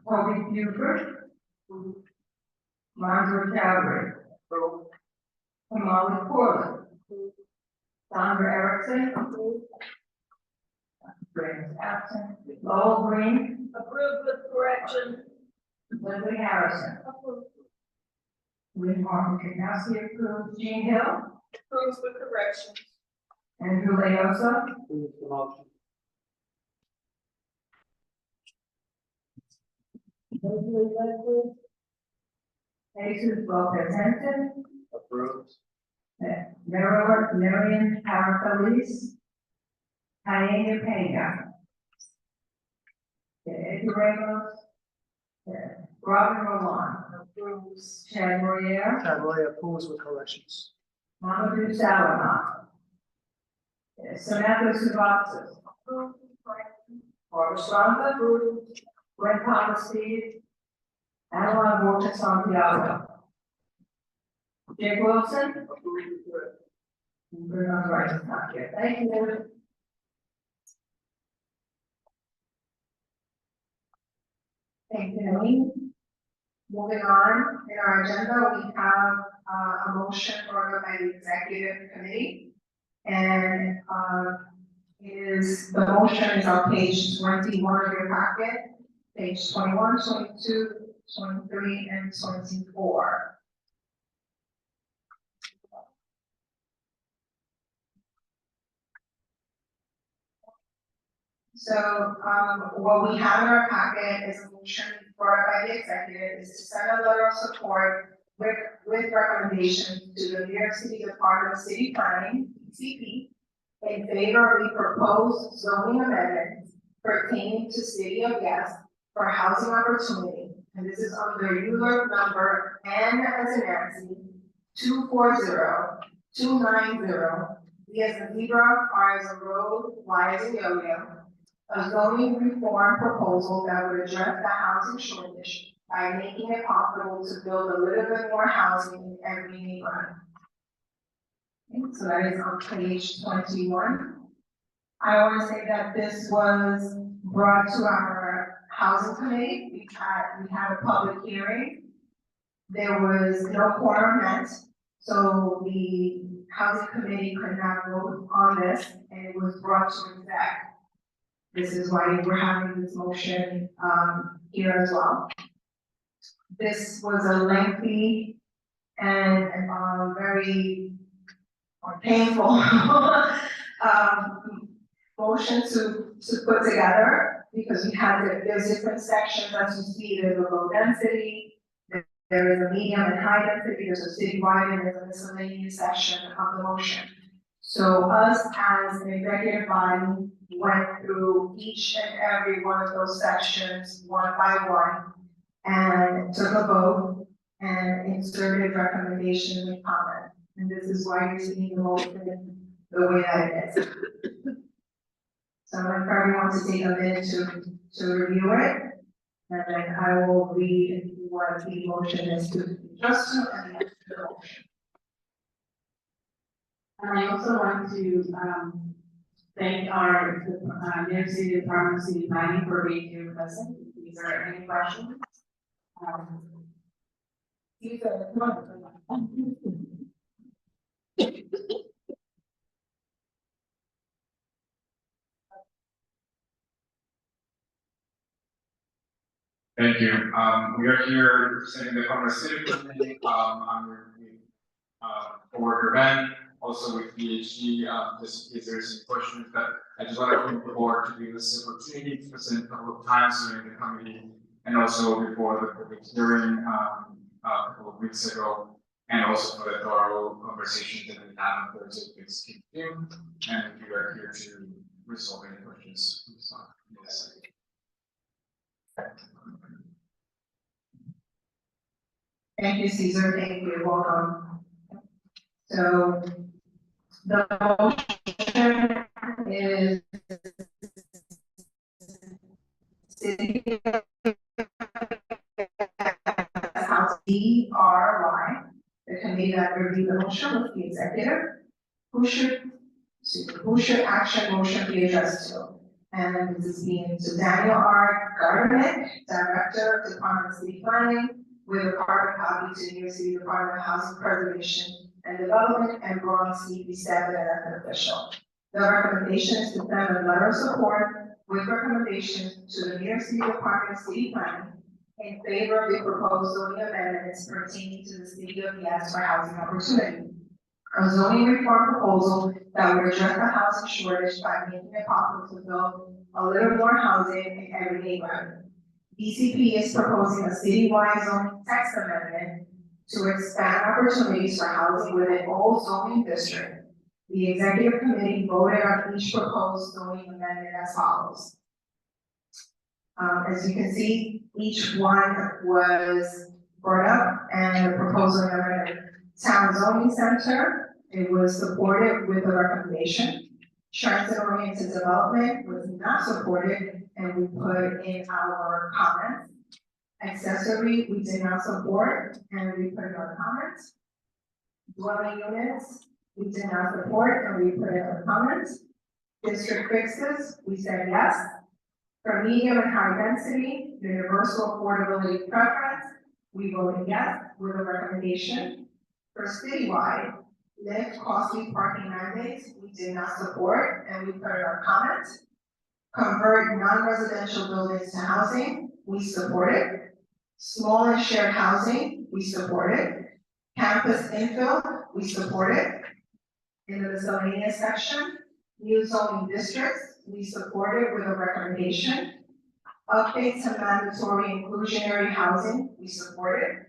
Toby Buford. Margaret Chowdhury. Kamala Corley. Sandra Erickson. Green is absent. Lowell Green. Approved with correction. Leslie Harrison. Lynn Martin Kanowski approved. Jean Hill. Approves with correction. Andrew Leosa. Approves the motion. Jesus Lopez Henson. Approves. Marion Paracalis. Diana Pena. Edgar Ramos. Robin Roland. Approves. Chad Royale. Chevrolet approves with corrections. Mamadou Salama. Samantha Suvatsis. Barbara Stronda. Gwen Thomas Speed. Adeline Walker Santiago. Dick Wilson? Bruno Rice is not here, thank you. Thank you. Moving on, in our agenda, we have a motion ordered by the executive committee. And the motion is on page 21 of your packet, page 21, 22, 23, and 24. So, what we have in our packet is a motion brought by the executive is to send a letter of support with recommendations to the New York City Department of City Planning, CP, in favor of the proposed zoning amendments pertaining to City of Yes for housing opportunity. And this is under ULURP number N as in Nancy, 240-290, Z as in zebra, R as in road, Y as in yo-yo. A zoning reform proposal that would address the housing shortage by making it possible to build a little bit more housing in every neighborhood. Okay, so that is on page 21. I want to say that this was brought to our housing committee. We had a public hearing. There was no quorum met, so the housing committee could not vote on this, and it was brought to exec. This is why we're having this motion here as well. This was a lengthy and very painful motion to put together, because there's different sections as you see. There's a low density, there is a medium and high density, there's a citywide, and there's a miscellaneous section of the motion. So us as an executive body went through each and every one of those sections one by one and took a vote and inserted recommendations and comment. And this is why you're seeing the motion the way that it is. So I'm going for everyone to take a minute to review it, and then I will read what the motion is to just to and then the motion. And I also want to thank our New York City Department of City Planning for being here with us. These are any questions? Thank you. We are here representing the Department of City Planning. I'm with Board Ben, also with PhD. Just if there's some questions, but I just want to thank the board to give us the opportunity to present a couple of times during the committee, and also before the public hearing a couple of weeks ago, and also for the thorough conversations that we had on Thursday with Kim, and we are here to resolve any questions. Thank you, Caesar. Thank you. Welcome. So the motion is City House DRY. The committee that reviewed the motion with the executive. Who should action motion be addressed to? And this is being to Daniel R. Gardner, Director of Department of City Planning, with a carbon copy to New York City Department of Housing Preservation and Development and Bronx CP7 elected official. The recommendation is to send a letter of support with recommendations to the New York City Department of City Planning in favor of the proposed zoning amendments pertaining to the City of Yes for housing opportunity. A zoning reform proposal that would address the housing shortage by making it possible to build a little more housing in every neighborhood. DCP is proposing a citywide zoning text amendment to expand opportunities for housing within all zoning districts. The executive committee voted on each proposed zoning amendment as follows. As you can see, each one was brought up, and the proposal amendment Town Zoning Center, it was supported with a recommendation. Transit-oriented development was not supported, and we put in our comments. Accessory, we did not support, and we put in our comments. Dwelling units, we did not support and we put in our comments. District fixes, we said yes. For medium and high density, universal affordability preference, we voted yes with a recommendation. For citywide, lift costly parking mandates, we did not support and we put in our comments. Convert non-residential buildings to housing, we support it. Small and shared housing, we support it. Campus infill, we support it. In the miscellaneous section, new zoning districts, we support it with a recommendation. Updates to mandatory inclusionary housing, we support it.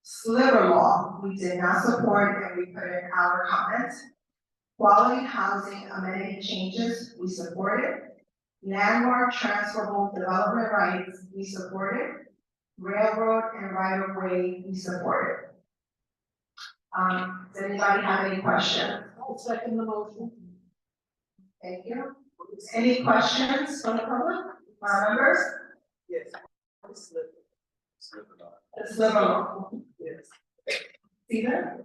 Sliver law, we did not support and we put in our comments. Quality housing amenity changes, we support it. Landmark transferable development rights, we support it. Railroad and right of way, we support it. Does anybody have any questions? I'll second the motion. Thank you. Any questions from the public, members? Yes. The sliver law. Yes. Cesar?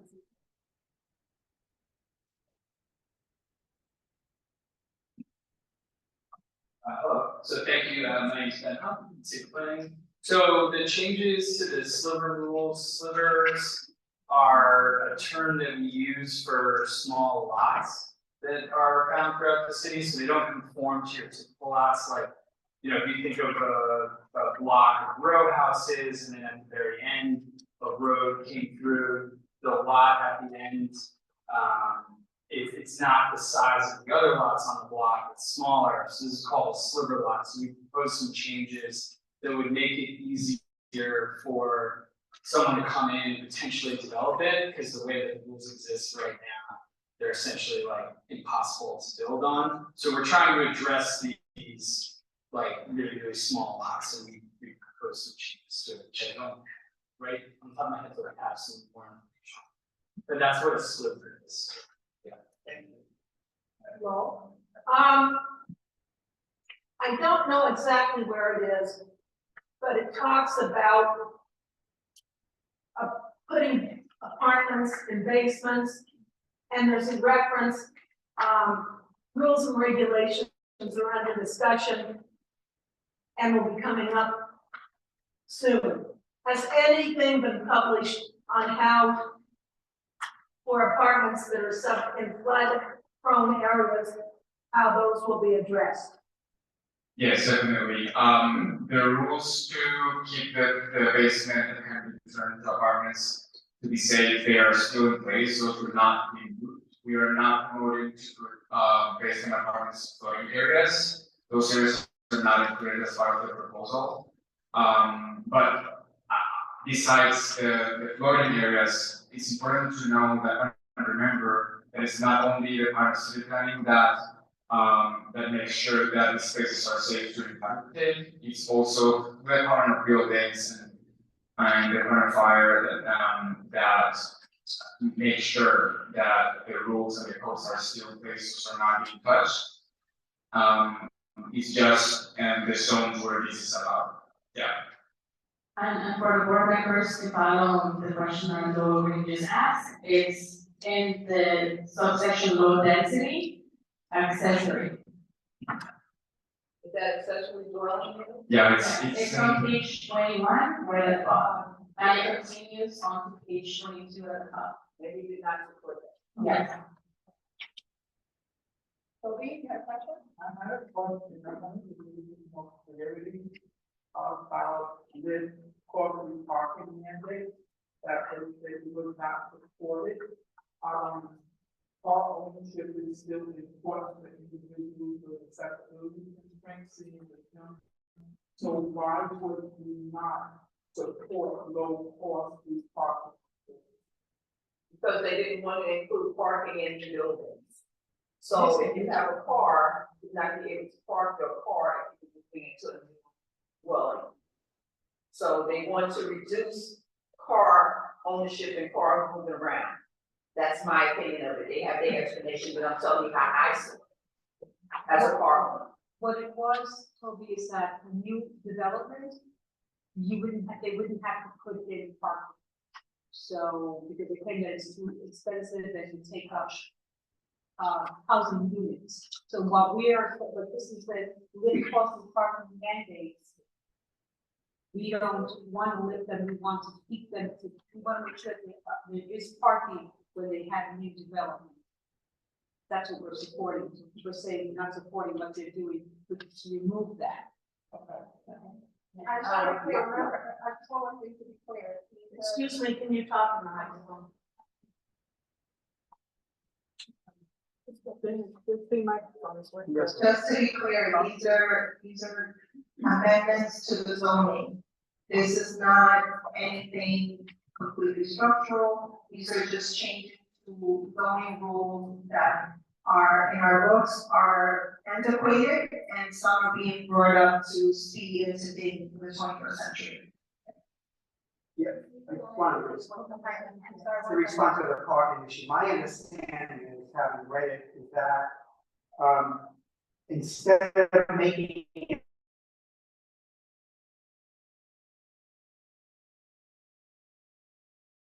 Hello, so thank you, my name's Ben Hunt, City Planning. So the changes to the sliver rules, slivers are a term that we use for small lots that are found throughout the city, so they don't conform to your typical lots, like, you know, if you think of a block of row houses, and then at the very end, a road came through, the lot at the end, it's not the size of the other lots on the block, it's smaller, so this is called a sliver lot, so we proposed some changes that would make it easier for someone to come in and potentially develop it, because the way that the rules exist right now, they're essentially like impossible to build on. So we're trying to address these like really, really small lots, and we propose some changes to it, which I don't, right on top of my head, but I have some more information. But that's what a sliver is. Yeah. Thank you. Well, I don't know exactly where it is, but it talks about putting apartments in basements, and there's a reference, rules and regulations are under discussion and will be coming up soon. Has anything been published on how for apartments that are in flood-prone areas, how those will be addressed? Yes, definitely. The rules to keep the basement that can be turned into apartments to be safe, they are still in place, those will not be moved. We are not promoting to put basement apartments floating areas. Those areas are not included as part of the proposal. But besides the floating areas, it's important to know that and remember that it's not only the part of city planning that makes sure that the spaces are safe to inhabit. It's also the Department of Buildings and the Department of Fire that make sure that the rules and the codes are still in place, so are not being touched. It's just the zones where this is allowed. Yeah. And for the board members to follow the question that the already just asked, it's in the subsection low density accessory. Is that accessory dwelling unit? Yeah, It's on page 21, right at the bottom, and it continues on to page 22 at the top. Maybe we did not support that. Yes. Toby, you have a question? I had a question, I wanted to give more clarity about this quarterly parking mandate that they would not support it. Car ownership is still important for individuals with accessibility constraints in the town. So why would we not support low cost parking? Because they didn't want to include parking in the buildings. So if you have a car, you're not gonna be able to park your car if you bring it to a dwelling. So they want to reduce car ownership and car moving around. That's my opinion of it. They have their explanation, but I'm telling you how I see it as a car owner. What it was, Toby, is that new development, they wouldn't have to put in parking. So, because they claim that it's too expensive and to take up housing units. So what this is the living cost of parking mandates. We don't want to lift them, we want to keep them, we want to make sure that there is parking when they have new development. That's what we're supporting. We're saying we're not supporting what they're doing, but to remove that. I just want to be clear, remember, I just want things to be clear. Excuse me, can you talk in the microphone? Just to be clear, these are amendments to the zoning. This is not anything completely structural, these are just changes to zoning rules that are in our books, are antiquated, and some are being brought up to speed and to date in the 21st century. Yeah, I want to respond to the parking issue. My understanding is, having read it, is that instead of making it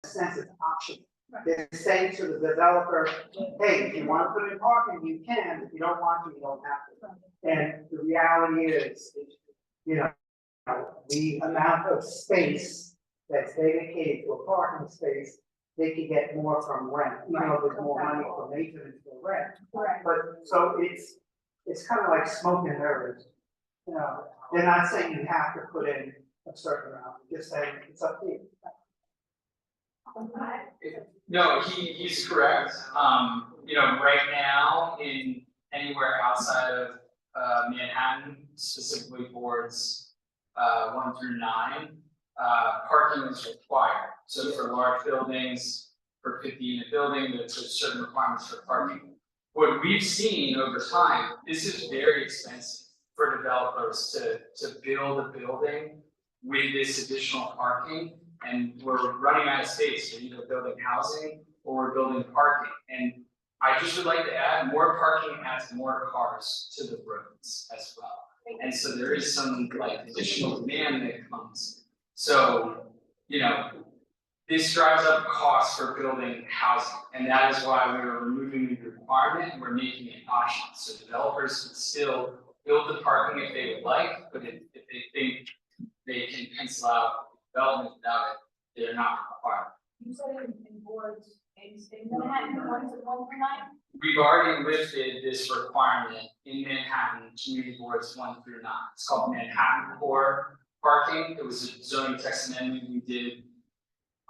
sense it's optional. They're saying to the developer, hey, if you want to put in parking, you can. If you don't want to, you don't have to. And the reality is, you know, the amount of space that's dedicated to a parking space, they could get more from rent, even though there's more money for maintenance than rent. Correct. But so it's kind of like smoke and mirrors. You know, they're not saying you have to put in a certain amount, they're just saying it's up to you. No, he's correct. You know, right now, in anywhere outside of Manhattan, specifically boards 1 through 9, parking is required. So for large buildings, for 50-unit building, there's certain requirements for parking. What we've seen over time, this is very expensive for developers to build a building with this additional parking. And we're running out of space. We're either building housing or we're building parking. And I just would like to add, more parking adds more cars to the roads as well. And so there is some like additional demand that comes. So, you know, this drives up costs for building housing. And that is why we are removing the requirement and we're making it optional. So developers can still build the parking if they would like, but if they think they can pencil out development without it, they're not required. You said in boards, in Manhattan, what is it, 1 through 9? We've already lifted this requirement in Manhattan, community boards 1 through 9. It's called Manhattan Core Parking. It was a zoning text amendment we did,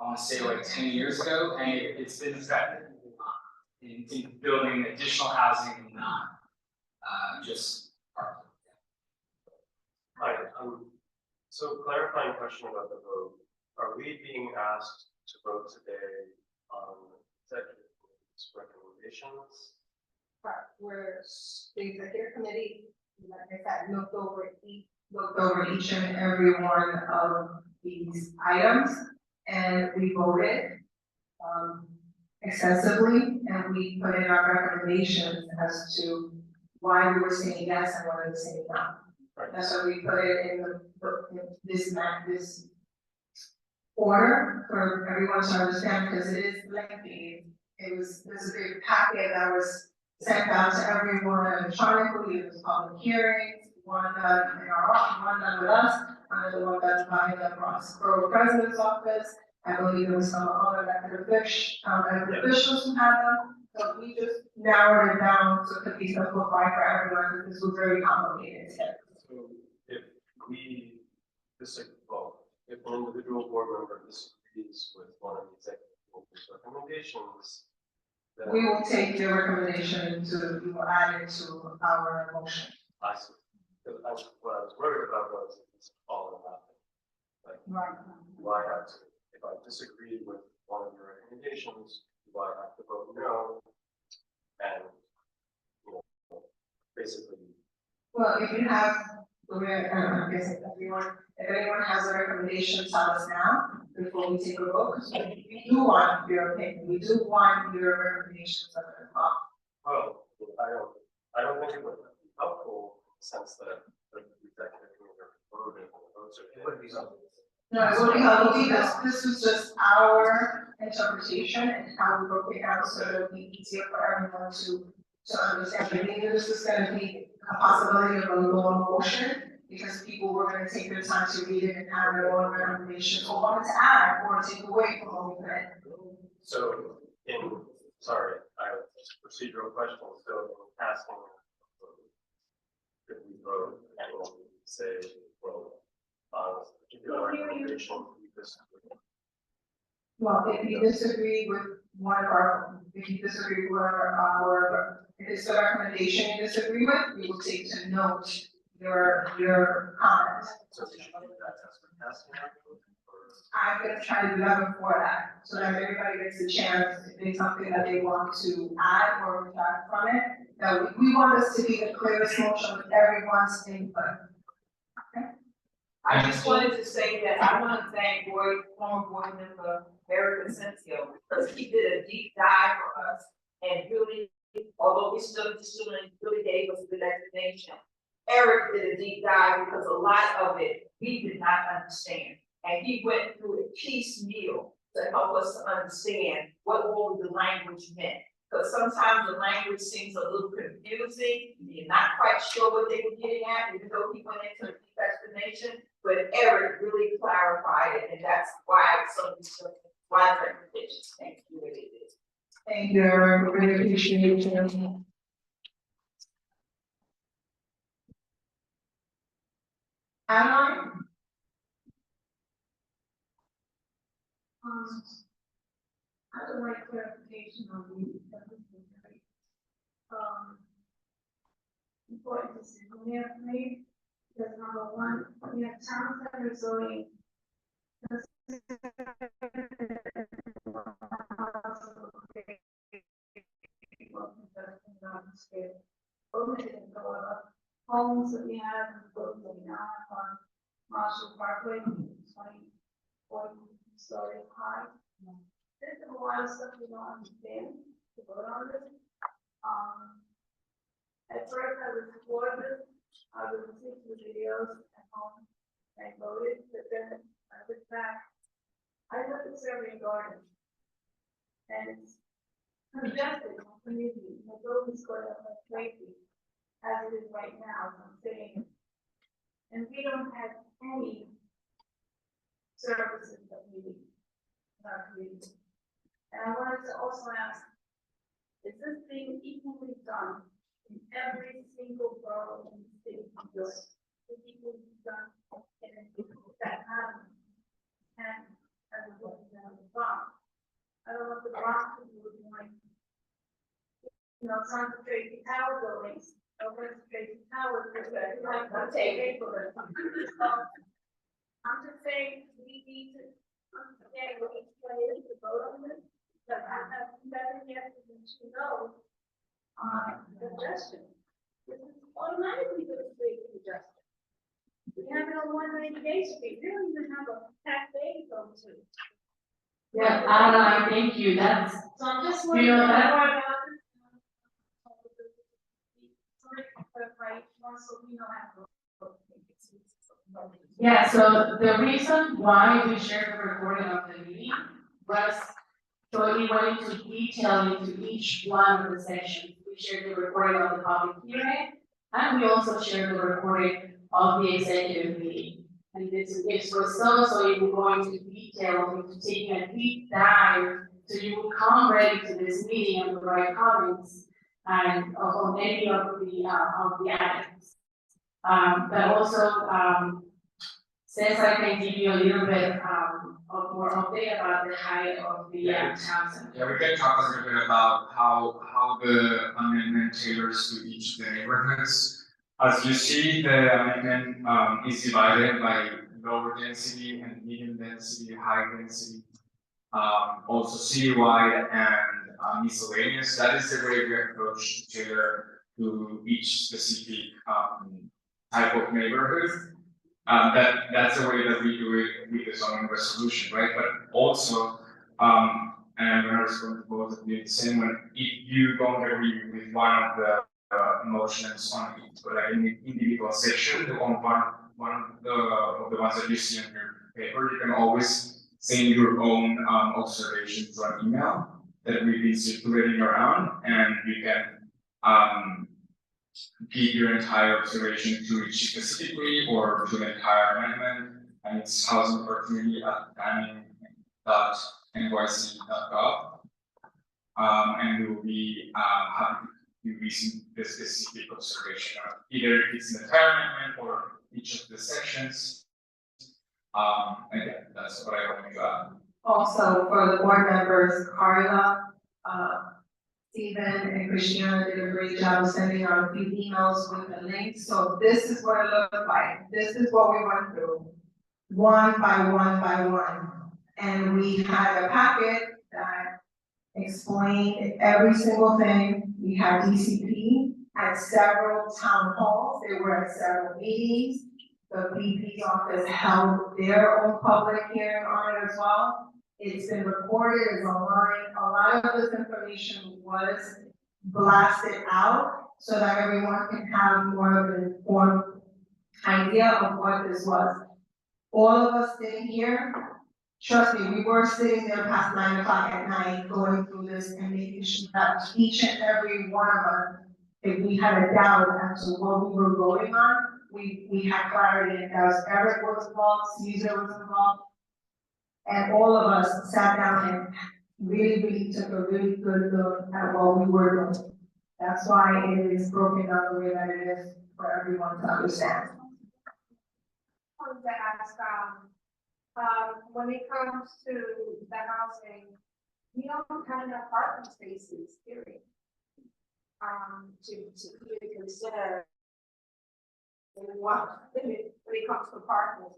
I want to say like 10 years ago, and it's been effective in building additional housing and not just parking. Hi, so clarifying question about the vote. Are we being asked to vote today on executive committee's recommendations? Right, where the executive committee, like I said, looked over each and every one of these items, and we voted extensively, and we put in our recommendations as to why we were saying yes and why we were saying no. Right. That's why we put it in this order for everyone to understand, because it is lengthy. There's a big packet that was sent out to everyone electronically. It was public hearings, one done in our office, one done with us, another one done by the Bronx Borough President's office. I believe there was some other elected officials who had them. So we just narrowed it down so it could be simplified for everyone, because this was very complicated. So if we disagree, well, if an individual board member disagrees with one of the executive committee's recommendations, then We will take your recommendation we will add it to our motion. I see. Because what I was worried about was it's all or nothing. Like, Right. do I have to, if I disagree with one of your recommendations, do I have to vote no? And, you know, basically. Well, if you have, I guess if anyone has a recommendation, tell us now before we take a vote, because we do want your opinion, we do want your recommendations of the law. Well, I don't think it would be helpful in the sense that the executive committee voted on the votes. It would be helpful. No, it will be helpful because this was just our interpretation and how we broke it down, so it'll be easier for everyone to understand. I think this is gonna be a possibility of a long motion, because people were gonna take their time to read it and have their own recommendations, or wanted to add or take away from what we read. So sorry, I have a procedural question, so in asking, if we vote, and say, well, particular recommendation, we disagree. Well, if you disagree with one of our, if you disagree with our, if it's the recommendation you disagree with, we will take to note your comment. So we should do that as we're passing it, or- I'm gonna try to do that before that, so that everybody gets a chance, if there's something that they want to add or retract from it, that we want this to be the clearest motion with everyone's input. I just wanted to say that I want to thank former board member Eric Asensio, because he did a deep dive for us and really, although we still really gave us good explanation. Eric did a deep dive because a lot of it we did not understand. And he went through it piecemeal to help us to understand what all the language meant. Because sometimes the language seems a little confusing, you're not quite sure what they were getting at, even though he went into a deep explanation. But Eric really clarified it, and that's why some of these why the recommendations came to what it is. Thank you, Eric, we really appreciate you. Adeline? I would like clarification on the, important decision we have made, because number one, we have towns that are zoning. Homes that we have, and buildings that we now have on Marshall Parkway, 40 stories high. There's a lot of stuff we don't understand to vote on this. At first I was for this, I was listening to the videos at home and voted, but then I went back. I looked at Survey Garden. And it's congested in the community, the buildings going up like crazy, as it is right now, as I'm saying. And we don't have any services that we need in our community. And I wanted to also ask, is this being equally done in every single borough in the city of New York? Is it equally done in that have and as well as the Bronx? I don't know if the Bronx people would doing, some of the Tracy Tower buildings, over the Tracy Towers, I'm taking for it. I'm just saying, we need to understand what each one is to vote on this. But I have better yet than to know, suggestion. This is automatically going to create an adjustment. We have it on 190 days, we don't even have a tax day to go to. Yeah, Adeline, thank you, that's, So I'm just you wondering. know, that, yeah, so the reason why we shared the recording of the meeting was so we went into detail into each one of the sections. We shared the recording of the public hearing, and we also shared the recording of the executive meeting. And this was so you were going into detail, into taking a deep dive, so you would come ready to this meeting and provide comments and on any of the items. But also, since I can give you a little bit of more update about the height of the town center. Yeah, we can talk a little bit about how the amendment tailors to each of the neighborhoods. As you see, the amendment is divided by lower density and medium density, high density. Also citywide and miscellaneous. That is the way we approach to tailor to each specific type of neighborhood. That's the way that we do it with the zoning resolution, right? But also, and I'm gonna respond to both of you the same way. If you don't agree with one of the motions on it, but like in the individual section, one of the ones that you see on your paper, you can always send your own observations on email that we've been circulating around, and you can give your entire observation to each specifically or to the entire amendment, and it's housing opportunity at planning.nyc.gov. And we will be happy to release the specific observation of either if it's an entire amendment or each of the sections. And yeah, that's what I wanted to add. Also, for the board members, Carla, Stephen and Christiana did a great job of sending out a few emails with the links. So this is what it looked like. This is what we went through, one by one by one. And we had a packet that explained every single thing. We had DCP at several town halls. They were at several meetings. The VP's office held their own public hearing on it as well. It's been recorded, it's online. A lot of this information was blasted out so that everyone can have more of an informed idea of what this was. All of us sitting here, trust me, we were sitting there past 9 o'clock at night going through this and making sure that each and every one of us, if we had a doubt as to what we were voting on, we had clarity, and that was Eric was involved, Caesar was involved. And all of us sat down and really took a really good look at what we were doing. That's why it is broken down the way that it is for everyone to understand. I wanted to ask, when it comes to the housing, we don't have enough parking spaces, period. To really consider what, when it comes to parking.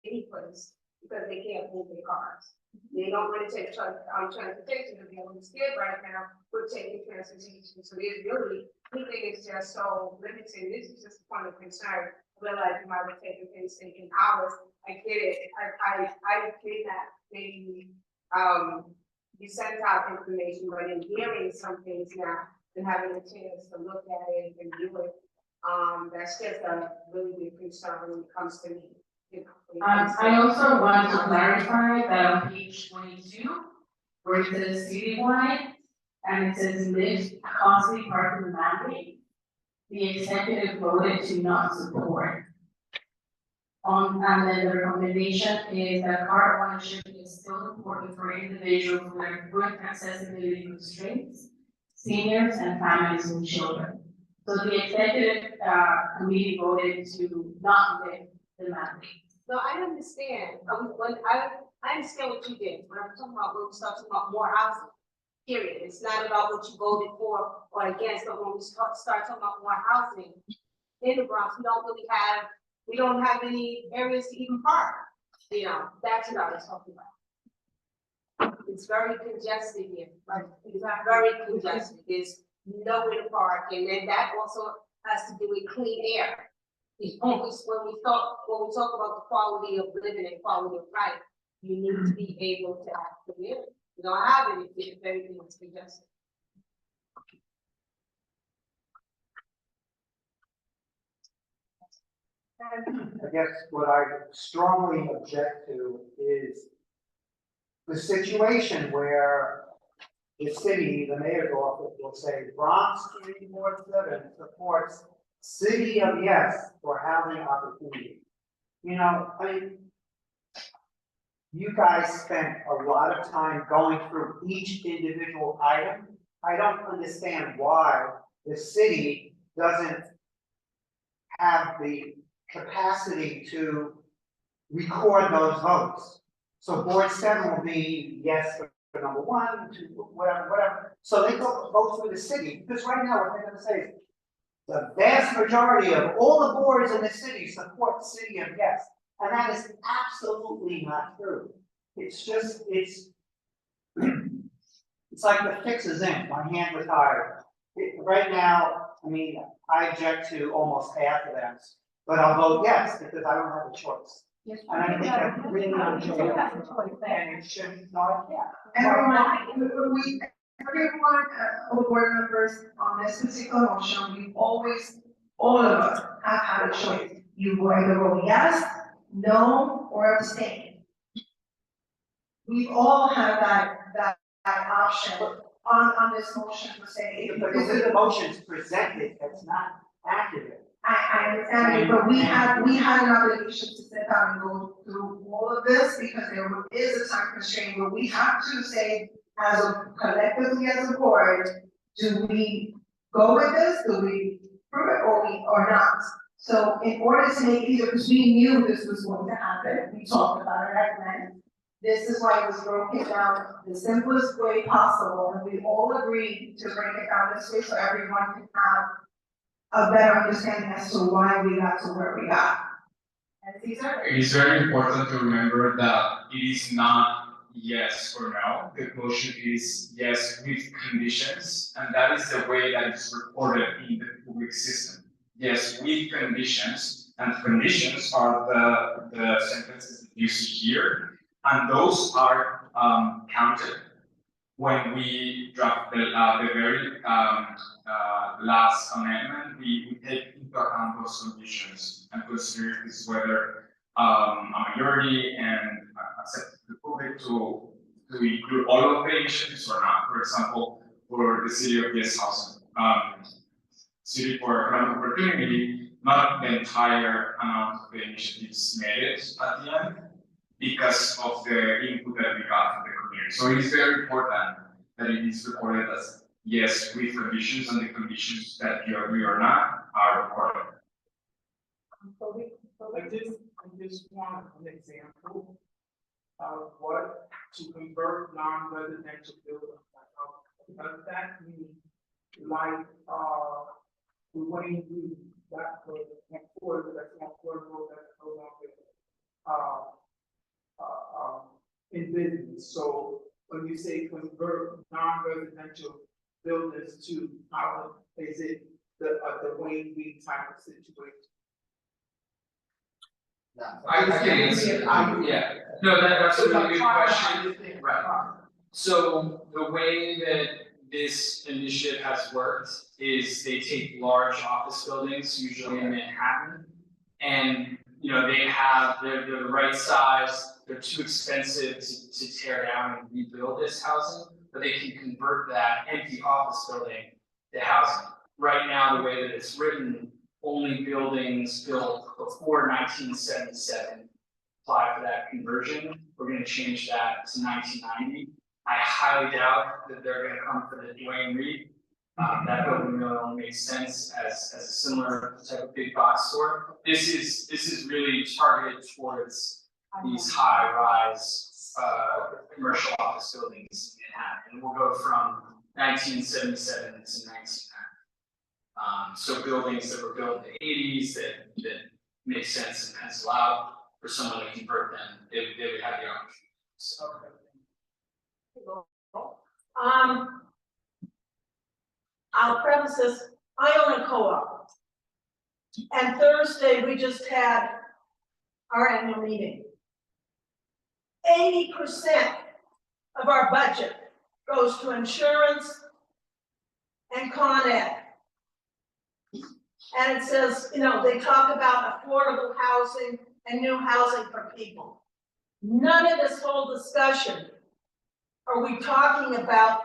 Any place, because they can't move their cars. They don't want to take transportation because they're scared right now with taking transportation. So there's really, we think it's just so limited. This is just a point of concern. I realize you might have taken things taking hours. I get it. I did that. Maybe you sent out information, but in hearing some things now and having a chance to look at it and do it, that's just a really big concern when it comes to me. I also want to clarify that on page 22, where it says citywide, and it says lift costly parking mandate, the executive voted to not support. And then the recommendation is that car ownership is still important for individuals with accessibility constraints, seniors, and families with children. So the executive committee voted to not lift the mandate. No, I understand. I understand what you did. When I'm talking about, when we start talking about more housing, period. It's not about what you voted for or against, but when we start talking about more housing in the Bronx, we don't have any areas to even park. You know, that's what I was talking about. It's very congested here, like, it's not very congested. There's nowhere to park, and then that also has to do with clean air. When we talk about the quality of living and quality of life, you need to be able to have the air. You don't have it if everything is congested. I guess what I strongly object to is the situation where the city, the mayor's office will say Bronx 347 supports City of Yes for housing opportunity. You know, I mean, you guys spent a lot of time going through each individual item. I don't understand why the city doesn't have the capacity to record those votes. So board 7 will be yes for number 1, 2, whatever. So they go through the city, because right now what they're gonna say is the vast majority of all the boards in the city support City of Yes. And that is absolutely not true. It's just, it's like the fix is in, my hands are tired. Right now, I mean, I object to almost half of them, but I'll vote yes, because I don't have a choice. And I think that's really unfair. And it should not, yeah. And we everyone, all board members on this particular motion, we always, all of us have had a choice. You will either vote yes, no, or abstain. We all have that option on this motion to say. But this is the motions presented, that's not accurate. I understand it, but we had an obligation to sit down and go through all of this because there is a time constraint where we have to say, as a collectively as a board, do we go with this, do we prove it or not? So in order to make it easier, because we knew this was going to happen, we talked about it at length. This is why it was broken down the simplest way possible, and we all agreed to break it down this way so everyone can have a better understanding as to why we got to where we got. And these are. It is very important to remember that it is not yes or no. The motion is yes with conditions, and that is the way that it's recorded in the public system. Yes with conditions, and conditions are the sentences that you see here, and those are counted when we draft the very last amendment. We take into account those conditions and consider this whether a majority and accept the public to include all of the initiatives or not. For example, for the city of guest housing, city for economic opportunity, not the entire amount of the initiatives made it at the end because of the input that we got from the community. So it is very important that it is recorded as yes with conditions, and the conditions that you agree or not are recorded. I just want an example of what to convert non-residential buildings. Does that mean like, the Wayne Green, that was that's not affordable, that's no longer, in business. So when you say convert non-residential buildings to, how is it the Wayne Green type of situation? I can answer, yeah, no, that's a really good question, right. So the way that this initiative has worked is they take large office buildings, usually in Manhattan, and, you know, they're the right size, they're too expensive to tear down and rebuild this housing, but they can convert that empty office building to housing. Right now, the way that it's written, only buildings built before 1977 apply for that conversion. We're gonna change that to 1990. I highly doubt that they're gonna come for the Dwayne Reed. That building really only makes sense as a similar type of big box store. This is really targeted towards these high rise commercial office buildings in Manhattan. And we'll go from 1977 to 1990. So buildings that were built in the 80s that make sense and pencil out for someone to convert them, they would have the opportunity. So. I'll preface this, I own a co-op. And Thursday, we just had our annual meeting. 80% of our budget goes to insurance and Con Ed. And it says, you know, they talk about affordable housing and new housing for people. None of this whole discussion are we talking about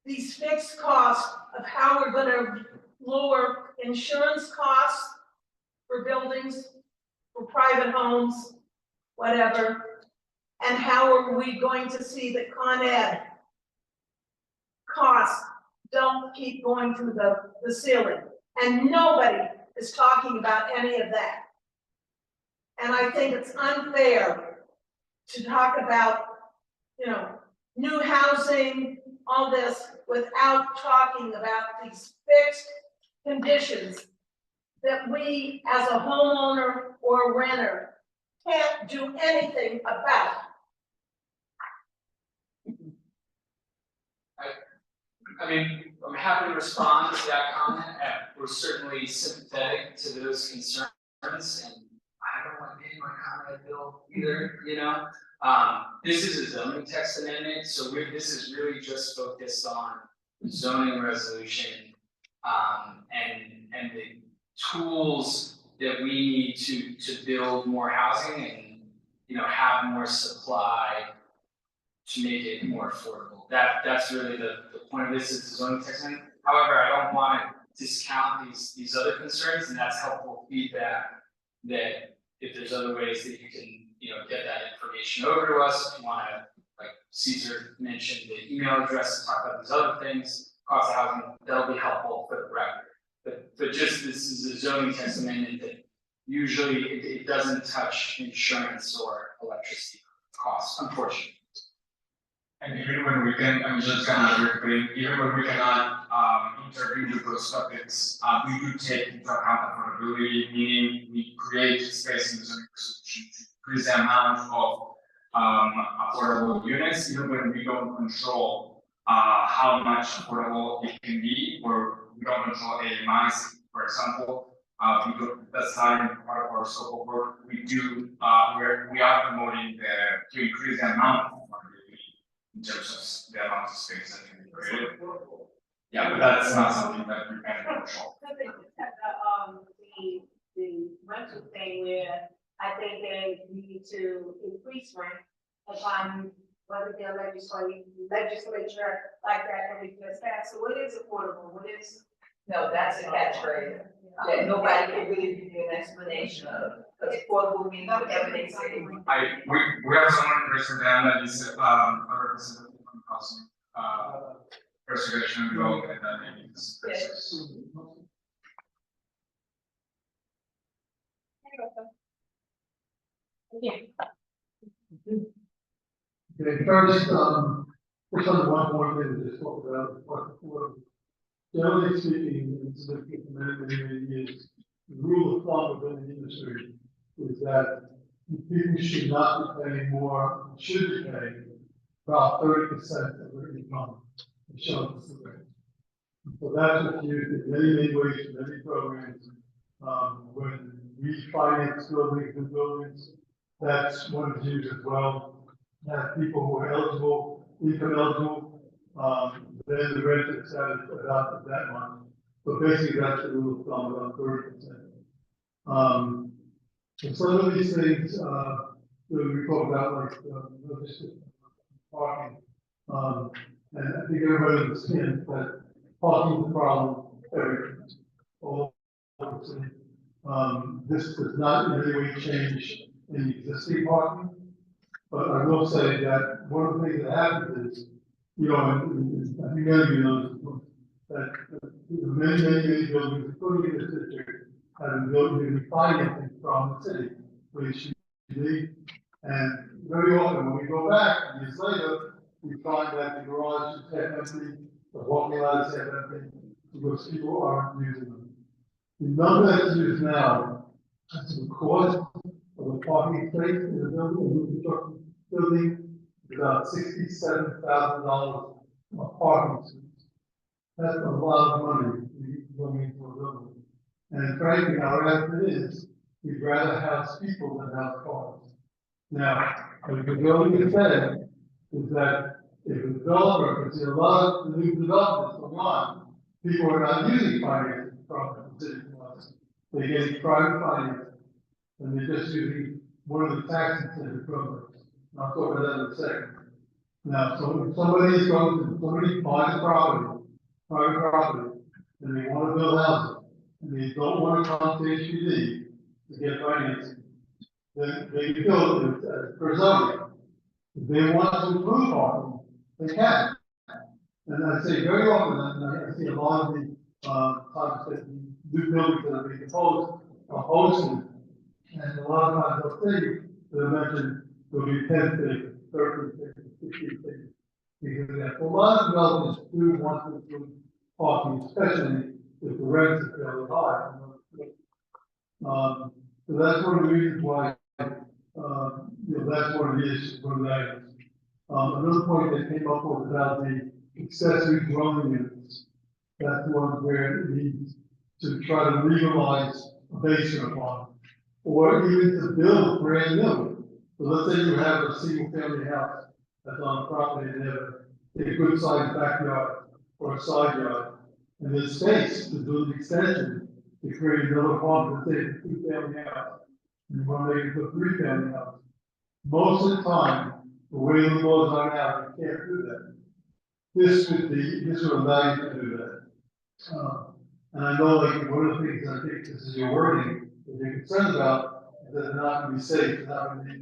these fixed costs of how we're gonna lower insurance costs for buildings, for private homes, whatever, and how are we going to see that Con Ed costs don't keep going through the ceiling. And nobody is talking about any of that. And I think it's unfair to talk about, you know, new housing, all this, without talking about these fixed conditions that we, as a homeowner or a renter, can't do anything about. I mean, I'm happy to respond to that comment. We're certainly sympathetic to those concerns, and I don't want to pay my Con Ed bill either, you know? This is a zoning text amendment, so this is really just focused on zoning resolution. And the tools that we need to build more housing and, you know, have more supply to make it more affordable. That's really the point of this is the zoning text amendment. However, I don't want to discount these other concerns, and that's helpful feedback that if there's other ways that you can, you know, get that information over to us, if you wanna, like Caesar mentioned, the email address, talk about these other things, cost of housing, that'll be helpful for the record. But just this is a zoning text amendment that usually it doesn't touch insurance or electricity costs, unfortunately. And even when we can, I'm just gonna repeat, even when we cannot intervene with those topics, we do take into account affordability, meaning we create space in the zoning resolution to increase the amount of affordable units, even when we don't control how much affordable it can be, or we don't control a mass, for example. That's not in part of our scope of work. We do, we are promoting to increase the amount of affordability in terms of the amount of space that can be created. Yeah, but that's not something that we can control. The rental thing where I think they need to increase rent upon whether the legislature like that every just passed. So what is affordable? What is? No, that's a catchphrase that nobody can really give you an explanation of. Because affordable means whatever they say. We have someone interested in that is a representative from housing preservation and development that maybe is. Yeah. Okay, first, just on one more thing we just talked about, generally speaking, it's been for many years, the rule of thumb within the industry is that people should not be paying more, should be paying about 30% of their income. Insurance. So that's what's used in many ways, in many programs. When we finance buildings and buildings, that's one is used as well. That people who are eligible, income eligible, then the rent is set at about that much. But basically, that's the rule of thumb, about 30%. And some of these things that we talk about, like logistics, parking, and I think everybody understands that parking is a problem everywhere. All over the city. This does not in any way change any existing parking. But I will say that one of the things that happens is, you know, I think many of you know that many buildings, including in this district, have been built using financing from the city, which and very often when we go back years later, we find that the garage is half empty, the walking lot is half empty, because people aren't using them. The number that's used now is the cost of the parking space in the building, is about $67,000 of parking space. That's a lot of money going into a building. And frankly, our attitude is we'd rather house people than house cars. Now, what the building is saying is that if a developer, because there are a lot of new developments going on, people are not using financing from the city funds. They get private financing, and they're just using one of the tax incentive programs. I'll talk about that in a second. Now, so if somebody buys private property, and they want to build houses, and they don't want to come to HPD to get financing, then they can build it for zoning. If they want to improve parking, they can. And I say very often, and I see a lot of the times that new buildings that are being proposed are hosted, and a lot of times they'll say, they'll mention there'll be 10 things, 13 things, 15 things. Because a lot of developers do want to improve parking, especially if the rents are fairly high. So that's one of the reasons why, that's one of the issues, one of the items. Another point that came up was about the accessory dwelling units. That's one where it needs to try to legalize a basement apartment, or even to build brand new. So let's say you have a single family house that's on a property and have a good sized backyard or a side yard. And there's space to do the extension to create another apartment, let's say it's a two family house. And you want to make it a three family house. Most of the time, the way the laws are now, you can't do that. This would allow you to do that. And I know like one of the things I think this is your wording, that you're concerned about, is that it's not going to be safe, it's not going to be,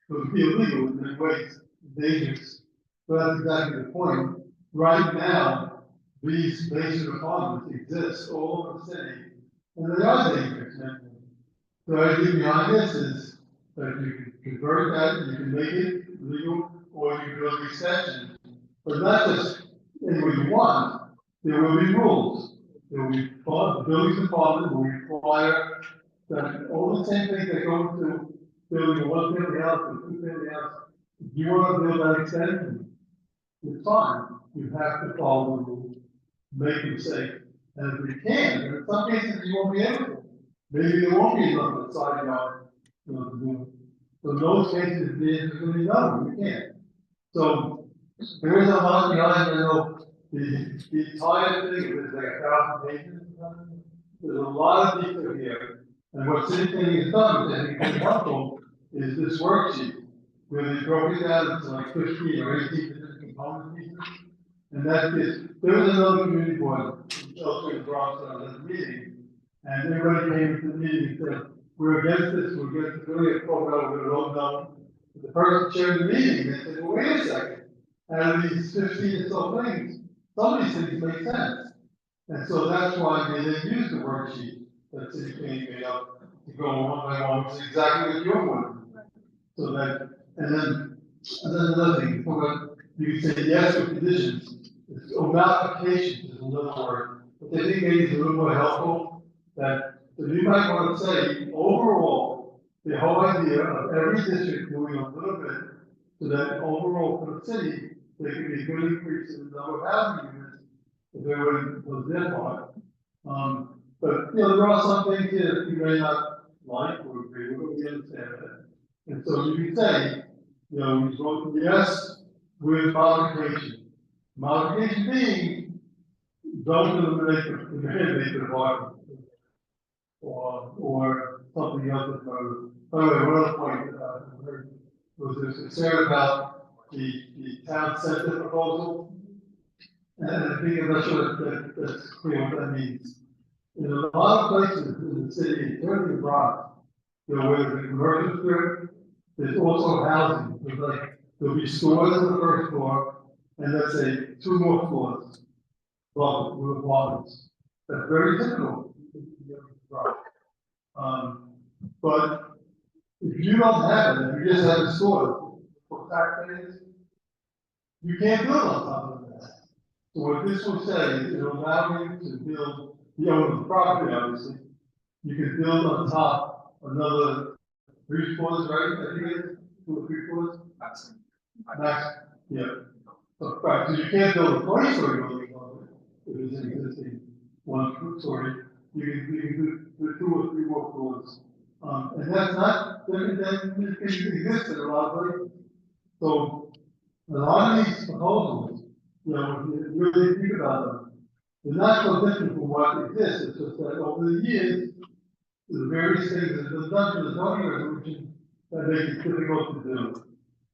it would be illegal in many ways, dangerous. But that's exactly the point. Right now, these basement apartments exist all over the city, and they are dangerous. The idea behind this is that you can convert that, you can make it legal, or you can build an extension. But not just any way you want, there will be rules. There will be, the building department will require that all the same things that go to building a one family house or two family house. If you want to build that extension, it's fine. You have to follow the rules, make them safe. And if you can, and in some cases you won't be able to. Maybe there won't be enough of a side yard, to do it. So in those cases, the answer is going to be no, you can't. So there is a lot behind, the entire thing is like 1,000 pages. There's a lot of detail here. And what City Planning has done, which I think is helpful, is this worksheet, where they broke it down into like 15 or 18 different component pieces. And that is, there was another community board, also in Bronx, I was at the meeting, and everybody came to the meeting and said, we're against this, we're against the really program, we're going to vote no. The person chairing the meeting, they said, well, wait a second. Out of these 15 or so things, some of these things make sense. And so that's why they didn't use the worksheet that City Planning made up to go one by one, which is exactly what you're wanting. So that, and then another thing, you can say yes with conditions. Modifications is another word, but I think maybe it's a little more helpful that you might want to say overall, the whole idea of every district doing a little bit so that overall for the city, there can be a good increase in the number of housing units if everyone was their part. But there are some things here that you may not like or agree with, we understand that. And so you can say, we vote yes with modification. Modification being, don't eliminate the mandate of the or something else. By the way, one other point, was there concern about the town center proposal? And I think I'm not sure that that's clear what that means. In a lot of places in the city, including the Bronx, where there's a commercial strip, there's also housing. There'll be stores on the first floor, and let's say 2 more floors, with apartments. That's very typical. But if you don't have it, if you just have a store for taxpayers, you can't build on top of that. So what this will say is it'll allow you to build, the owner of the property, obviously, you can build on top another 3 floors, right? I think it is 2 or 3 floors. Max, yeah. So, right, so you can't build a 20-story building on it if it's an existing 1-story. You can do 2 or 3 more floors. And that's not, that exists in a lot of places. So a lot of these proposals, if you really think about them, they're not so different from what exists. It's just that over the years, the various things that have done to the zoning resolution that make it difficult to do.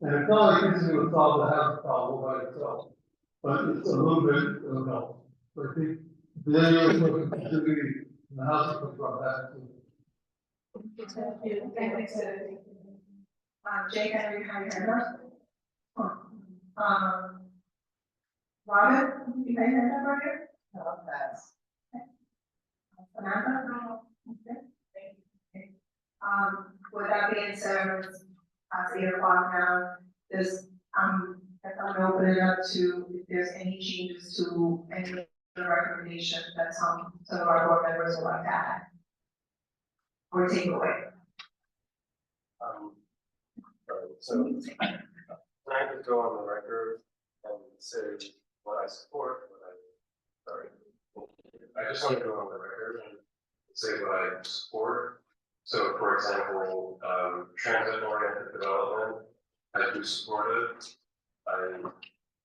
And it's not like this is going to solve the housing problem by itself, but it's a little bit of help. So I think the area of contributing the housing problem has to. Thank you. Thank you. Jake, I know you have your hand. Robin, you have your hand up right here? No, that's. Samantha? No. Okay. Thank you. With that being said, it's 8 o'clock now. I'm opening it up to if there's any changes to any of the recommendations that some of our board members would like to add or take away. So I could go on the record and say what I support, I just want to go on the record and say what I support. So for example, transit-oriented development, I do support it. I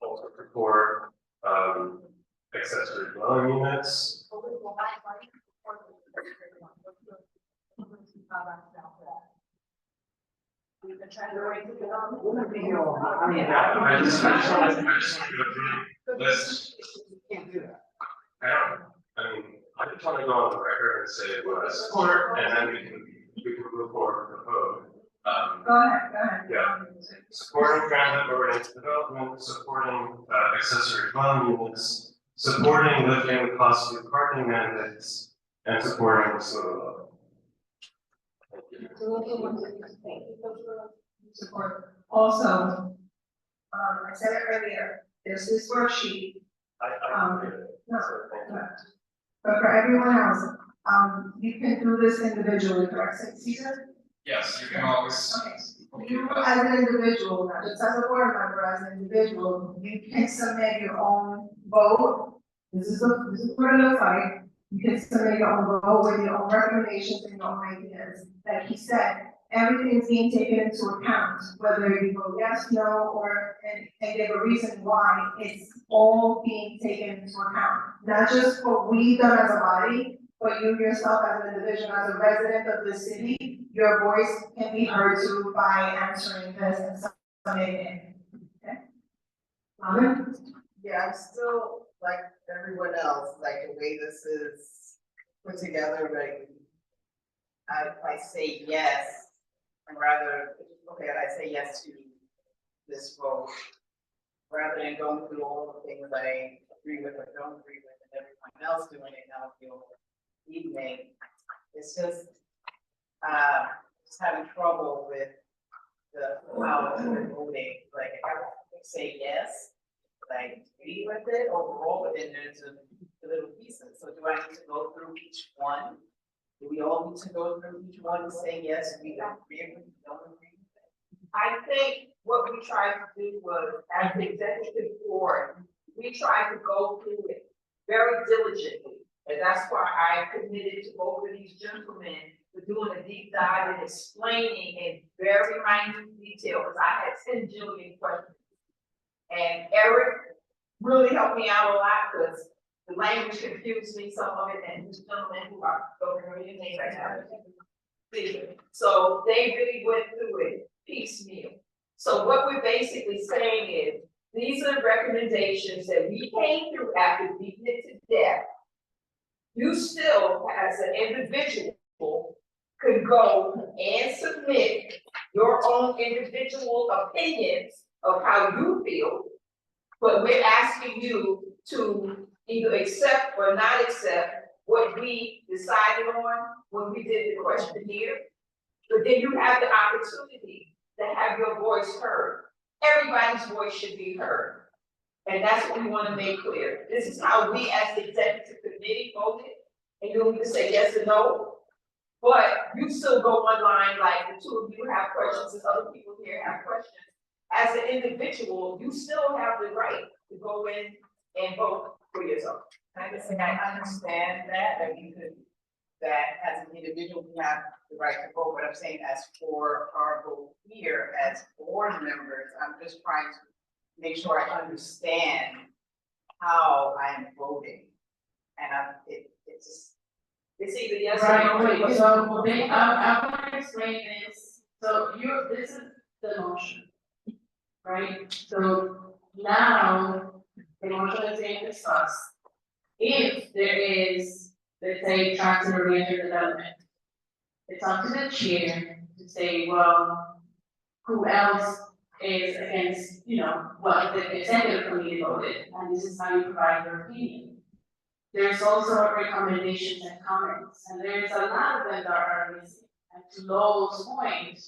also support, accessory dwelling units. I just want to go through this. Can't do that. I just want to go on the record and say what I support, and then we can move forward with the vote. Go ahead. Yeah, supporting transit-oriented development, supporting accessory dwelling units, supporting lifting the cost of parking mandates, and supporting the solar law. Support. Also, I said it earlier, there's this worksheet. No, but for everyone else, you can do this individually, correct, Caesar? Yes, you can always. Okay, you as an individual, not just as a board member, as an individual, you can submit your own vote. This is what it looks like. You can submit your own vote with your own recommendations and your own ideas. Like he said, everything is being taken into account, whether you vote yes, no, or, and give a reason why, it's all being taken into account. Not just what we've done as a body, but you yourself as an individual, as a resident of the city, your voice can be heard too by answering this and submitting it. Okay? Robin? Yeah, I'm still like everyone else, like the way this is put together, like I say yes, and rather, okay, I say yes to this vote, rather than going through all the things I agree with or don't agree with, and everyone else doing it now feel evening. It's just having trouble with the how we're voting. Like if I say yes, like agree with it overall, but then there's a little pieces. So do I need to go through each one? Do we all need to go through each one and say yes, we agree with it, don't agree with it? I think what we tried to do was, as the executive board, we tried to go through it very diligently. And that's why I committed to both of these gentlemen for doing a deep dive and explaining in very minute detail, because I had 10 jillion questions. And Eric really helped me out a lot, because the language confused me, some of it, and these gentlemen who are don't remember your name right now. So they really went through it piecemeal. So what we're basically saying is, these are the recommendations that we came through after beating it to death. You still, as an individual, could go and submit your own individual opinions of how you feel, but we're asking you to either accept or not accept what we decided on when we did the questionnaire. But then you have the opportunity to have your voice heard. Everybody's voice should be heard. And that's what we want to make clear. This is how we as the executive committee voted, and you'll either say yes or no. But you still go online, like the two of you have questions, and other people here have questions. As an individual, you still have the right to go in and vote for yourself. I just think I understand that you could, that as an individual, we have the right to vote, but I'm saying as for our vote here as board members, I'm just trying to make sure I understand how I'm voting. And it's just, it's either yes Right, or no. wait, so, okay, I'm gonna explain this, so this is the motion. Right, so now, the motion is being discussed. If there is, let's say, transit-oriented development, it's up to the chair to say, well, who else is against, what the executive committee voted, and this is how you provide your opinion. There's also recommendations and comments, and there's a lot of them that are missing. And to Lowell's point,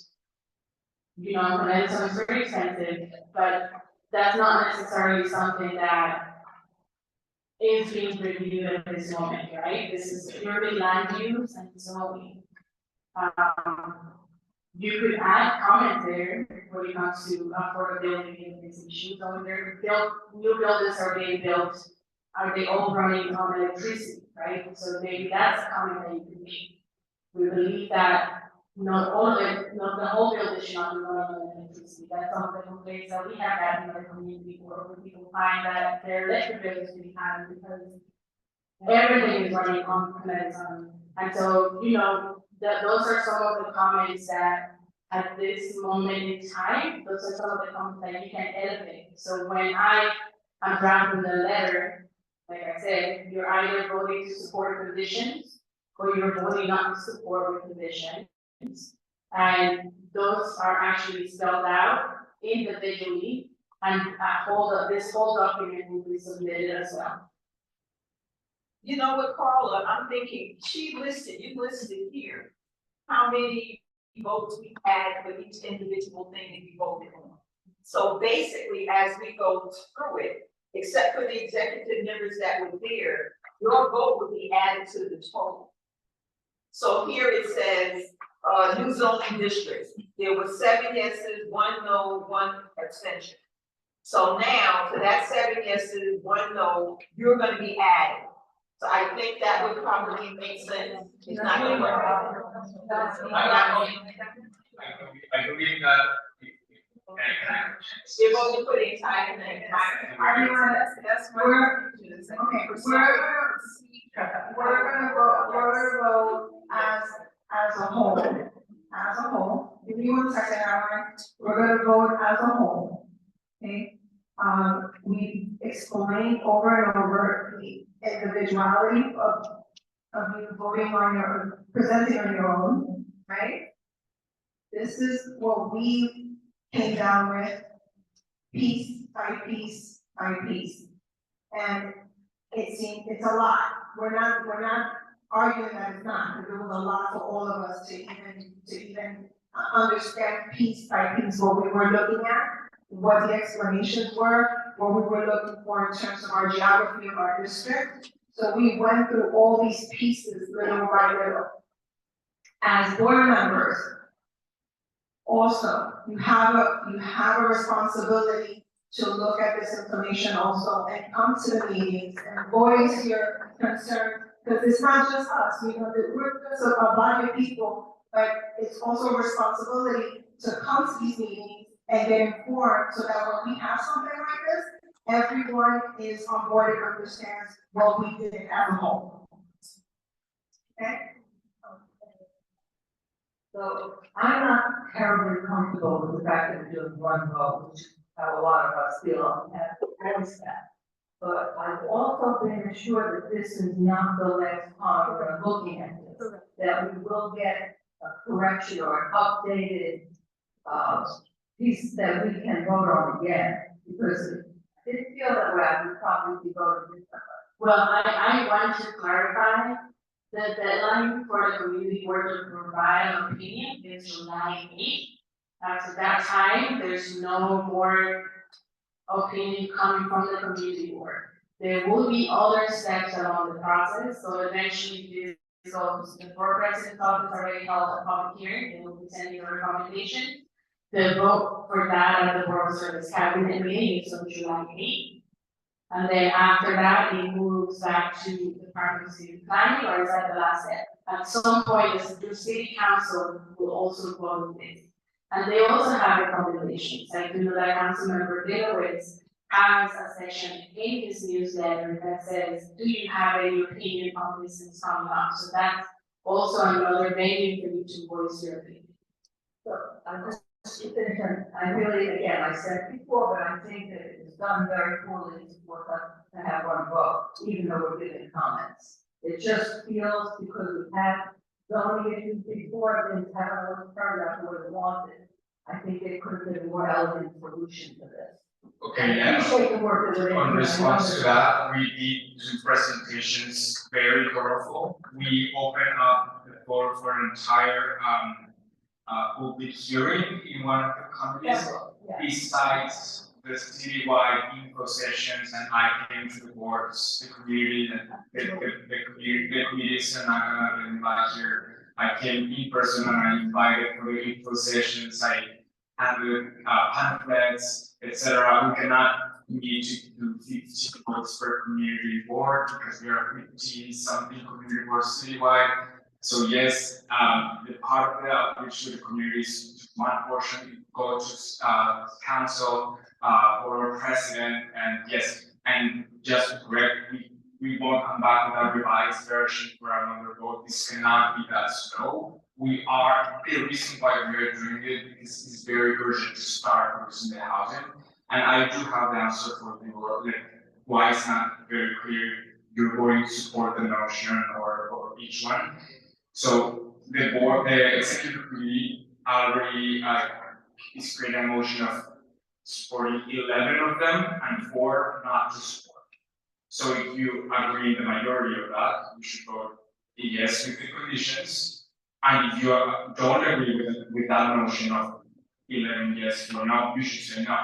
momentum is very expensive, but that's not necessarily something that is being reviewed at this moment, right? This is purely land use and zoning. You could add comments there when it comes to affordability and these issues. So when they're new buildings are being built, are they all running on electricity, right? So maybe that's a comment that you could make. We believe that not all of it, not the whole building should not be running on electricity. That's some of the complaints that we have had in our community where people find that their electric bill is being high because everything is running on kinetic on. And so, you know, those are some of the comments that at this moment in time, those are some of the comments that you can elevate. So when I am drafting the letter, like I said, you're either voting to support conditions or you're voting not to support with conditions. And those are actually spelled out individually, and this whole document will be submitted as well. You know what, Carla, I'm thinking, you listed here, how many votes we had for each individual thing that we voted on. So basically, as we go through it, except for the executive members that were there, your vote would be added to the total. So here it says, new zoning districts, there were 7 yeses, 1 no, 1 abstention. So now, to that 7 yeses, 1 no, you're gonna be added. So I think that would probably make sense. It's not gonna work. I believe that. You're only putting time in the That's we're gonna vote as a whole. Give me 1 second, Alan. We're gonna vote as a whole. Okay, we explained over and over the individuality of you voting on presenting on your own, right? This is what we came down with, piece by piece by piece. And it's a lot. We're not arguing that it's not, because it was a lot for all of us to even understand piece by piece what we were looking at, what the explanations were, what we were looking for in terms of our geography of our district. So we went through all these pieces little by little. As board members, also, you have a responsibility to look at this information also and come to the meetings and voice your concern, because it's not just us, you know, we're just a body of people, but it's also a responsibility to come to these meetings and get informed so that when we have something like this, everyone is on board and understands what we did as a whole. Okay? So I'm not terribly comfortable with the fact that we're doing one vote, which a lot of us feel have voiced that. But I've also been assured that this is not the last time we're looking at this, that we will get a correction or an updated piece that we can vote on again, because if I didn't feel that way, I would probably be voting differently. Well, I want to clarify. The deadline for the community board to provide an opinion is July 8th. After that time, there's no more opinion coming from the community board. There will be other steps along the process, so eventually this goes, the board president's office already held a public hearing, they will be sending a recommendation. The vote for that at the board of service cabinet meeting is on July 8th. And then after that, it moves back to the Department of City Planning, or is that the last step? At some point, the city council will also vote this. And they also have recommendations. I do know that Councilmember Dinowitz has a section in his newsletter that says, do you have any opinion on this and coming up? So that's also another venue for you to voice your opinion. So I'm just I really, again, I said before, but I think that it was done very poorly for us to have one vote, even though we're giving comments. It just feels because we have zoning issues before, things haven't always turned out the way we wanted. I think there could have been a more elegant solution to this. Okay, yeah. In response to that, we did do presentations very colorful. We opened up the floor for an entire public hearing in one of the committees. Besides the citywide info sessions, and I came to the boards, the community, and the committees, and I'm gonna invite here. I came in person and I invited for the info sessions. I handed pamphlets, etc. We cannot need to do 50 votes per community board because we are 15 something community boards citywide. So yes, the part of the outreach to the communities, one portion go to council, or president, and yes, and just to correct, we won't come back with a revised version for another vote. This cannot be that slow. The reason why we are doing it because it's very urgent to start producing the housing. And I do have the answer for the world, like why it's not very clear you're going to support the motion or each one. So the board, the executive committee already is creating a motion of supporting 11 of them and 4 not to support. So if you agree in the majority of that, you should vote a yes with the conditions. And if you don't agree with that motion of 11 yes or no, you should say no.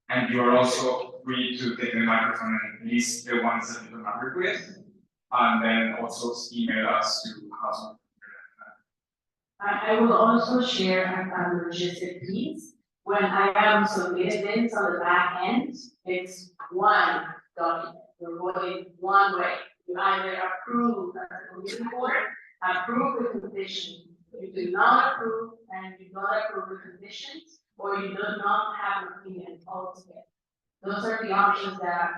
And you are also free to take the microphone and list the ones that you don't agree with. And then also email us to House. I will also share a logistic piece. When I am submitted this on the back end, it's one document. We're voting one way. You either approve as a community board, approve the conditions. You do not approve and you do not approve the conditions, or you do not have an opinion altogether. Those are the options that,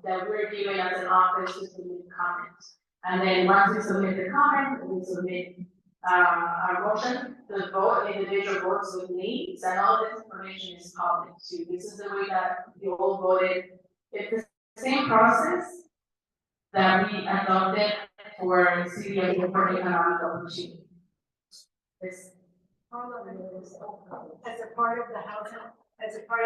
that we're given as an office to submit comments. And then once we submit the comment, we submit our motion, the vote, individual votes with names, and all this information is public too. This is the way that you all voted. It's the same process that we adopted for City of Newport Economic Opportunity. As a part of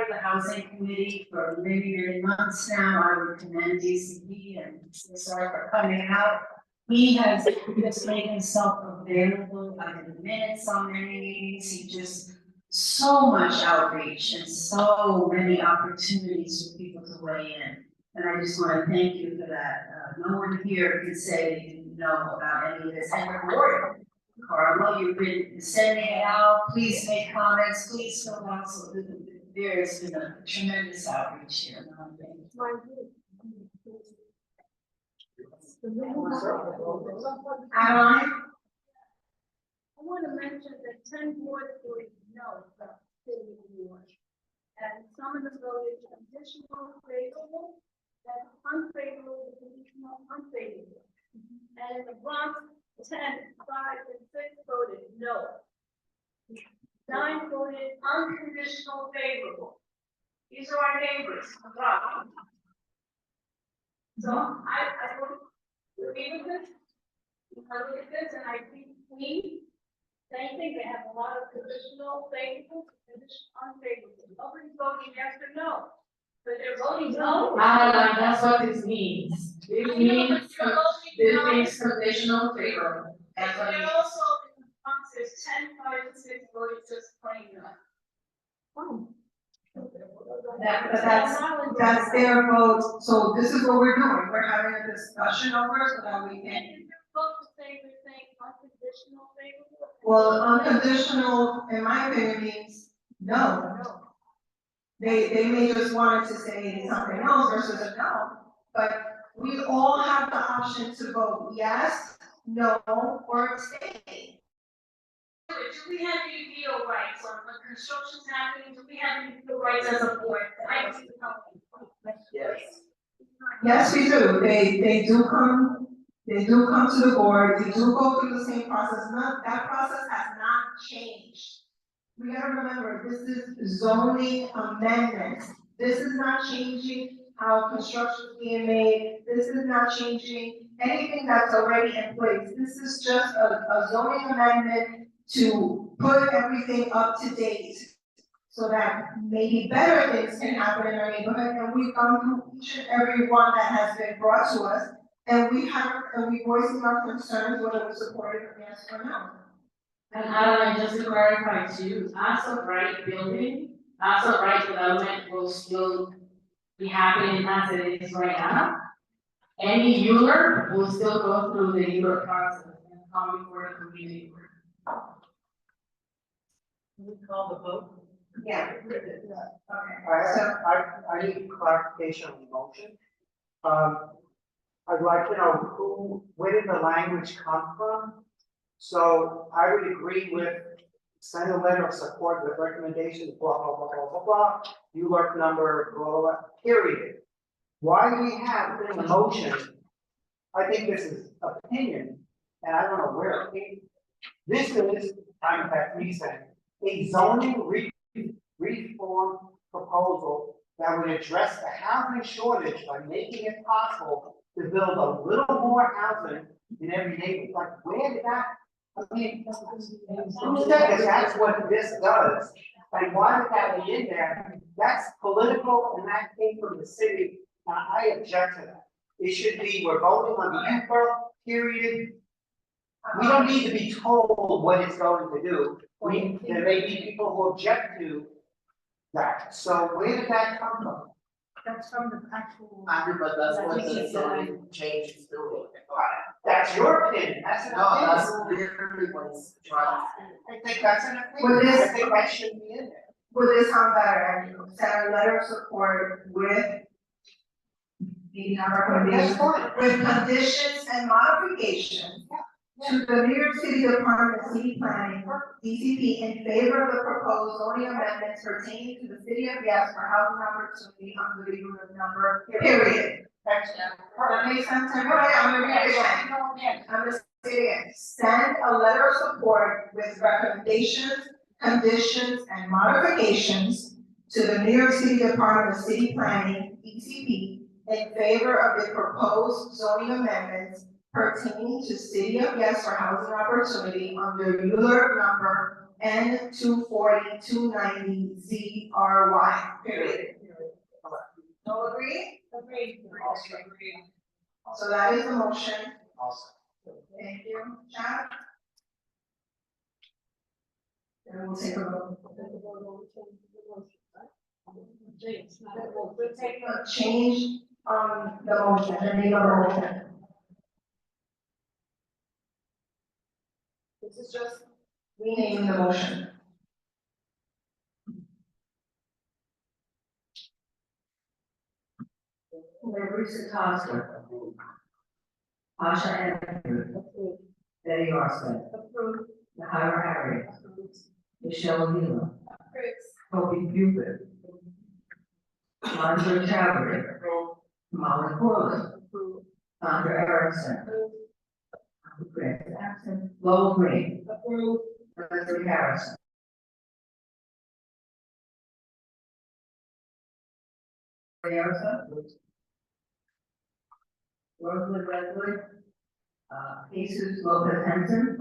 the housing committee for many months now, I would commend DCP and CSR for coming out. He has just made himself available. I did the minutes on many meetings. He just so much outreach and so many opportunities for people to weigh in. And I just want to thank you for that. No one here can say they didn't know about any of this. And the board, Carla, you've been sending it out. Please make comments. Please fill out. So there has been a tremendous outreach here. I want to mention that 10 boards voted no for city of New York. And some of them voted conditional favorable, and unfavorable, conditional unfavorable. And in the Bronx, 10, 5, and 6 voted no. 9 voted unconditional favorable. These are our neighbors, the Bronx. So I would agree with this. I look at this and I think same thing, they have a lot of conditional favorable, conditional unfavorable. Nobody's voting yes or no, but they're voting no. That's what this means. This means conditional favorable. And then also in the Bronx, there's 10, 5, and 6 voting just plain no. That's their vote, so this is what we're doing, we're having a discussion over it so that we can. And your vote the same, you're saying unconditional favorable? Well, unconditional, in my opinion, means no. They may just wanted to say something else versus a no, but we all have the option to vote yes, no, or abstain. Do we have any veto rights when construction's happening? Do we have any veto rights as a board? Yes. Yes, we do. They do come to the board. We do go through the same process. That process has not changed. We gotta remember, this is zoning amendments. This is not changing how construction is being made. This is not changing anything that's already in place. This is just a zoning amendment to put everything up to date so that maybe better things can happen in our neighborhood. And we've gone through each and every one that has been brought to us, and we voicing our concerns, whether we support it or yes or no. And Adeline, just to clarify too, as of right building, as of right development will still be happening as it is right now. Any ULURP will still go through the ULURP process and come before the community board. We call the vote. Yeah. I need clarification on the motion. I'd like to know where did the language come from? So I would agree with send a letter of support with recommendations, blah, blah, blah, blah, blah, blah, ULURP number, blah, blah, blah, period. Why do we have an emotion? I think this is opinion, and I don't know where it came. This is, in fact, me saying, a zoning reform proposal that would address the housing shortage by making it possible to build a little more housing in every neighborhood. Like, where did that, I mean, who said that that's what this does? And why would that be in there? That's political, and that came from the city, and I object to that. It should be, we're voting on the info, period. We don't need to be told what it's going to do. There may be people who object to that. So where did that come from? That's from the actual. But that's what the zoning change is doing. That's your opinion, that's an No, opinion. that's literally what's trying. I think that's an Would opinion, this- I think that should be in there. Would this sound better, Andrew? Send a letter of support with the recommendations, with conditions and modifications to the New York City Department of City Planning, DCP, in favor of the proposed zoning amendments pertaining to the city of Yes for housing opportunity under the unit number, period. That makes sense, everybody? I'm gonna read it again. I'm gonna say it again. Send a letter of support with recommendations, conditions, and modifications to the New York City Department of City Planning, DCP, in favor of the proposed zoning amendments pertaining to City of Yes for housing opportunity under ULURP number N240-290-ZRY, period. All agree? Agreed. So that is the motion. Awesome. Thank you, Chad. And we'll take a vote. We're taking a change on the motion, the name of the motion. This is just renaming the motion. Larissa Costa. Asha Andrew. Betty Arson. Nahara Harris. Michelle Miller. Toby Buford. Marjorie Chowdhury. Molly Corliss. Sandra Erickson. Grant absent. Lowell Green. Leslie Harrison. Roseland Redwood. Jesus Lopez Henson.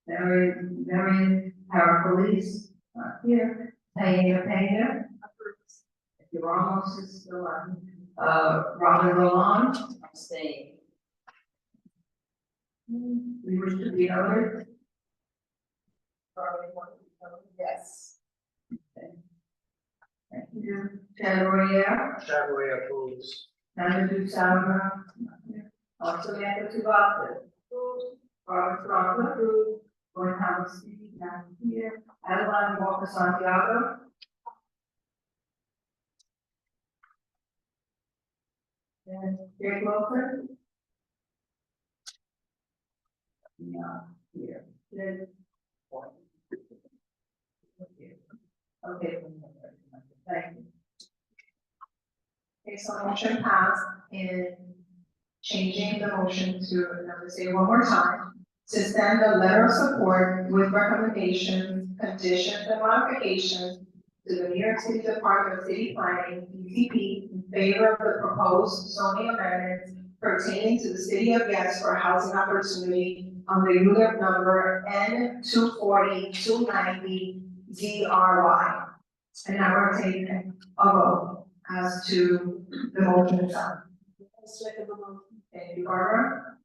Marion Parapolis. Not here. Pena. If you're almost is still on. Robin Roland. Staying. We wish to be heard. Yes. Thank you. Chadroya. Chadway approves. Nandadu Salma. Also, Yaka Tuvata. Robert Strong. Gordon Thomas Steve, not here. Adeline Walker Santiago. And Jake Wilson. Not here. Good. Okay. Thank you. Okay, so the motion passed in changing the motion to, I'm gonna say it one more time, to send a letter of support with recommendations, conditions, and modifications to the New York City Department of City Planning, DCP, in favor of the proposed zoning amendments pertaining to the City of Yes for housing opportunity under ULURP number N240-290-ZRY. And now we're taking a vote as to the motion itself. Thank you, Barbara.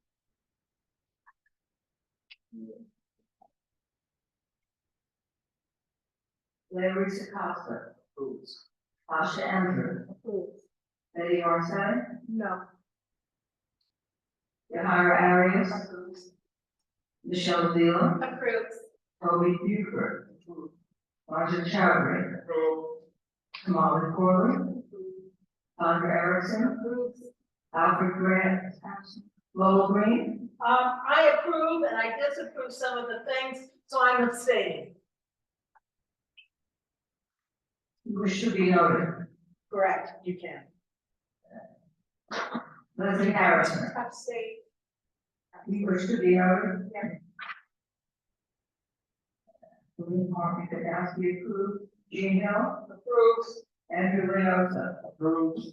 Larry Costa. Asha Andrew. Betty Arson. No. Yahira Arias. Michelle Dillon. Approves. Toby Buford. Marjorie Chowdhury. Molly Corley. Sandra Erickson. Alfred Grant, Lowell Green. I approve and I disapprove some of the things, so I'm abstaining. Wish to be noted. Correct, you can. Leslie Harrison. Abstain. You wish to be noted. Lee Martin Kudowski approved. Jean Hill. Approves. Andrew Leosa. Approves.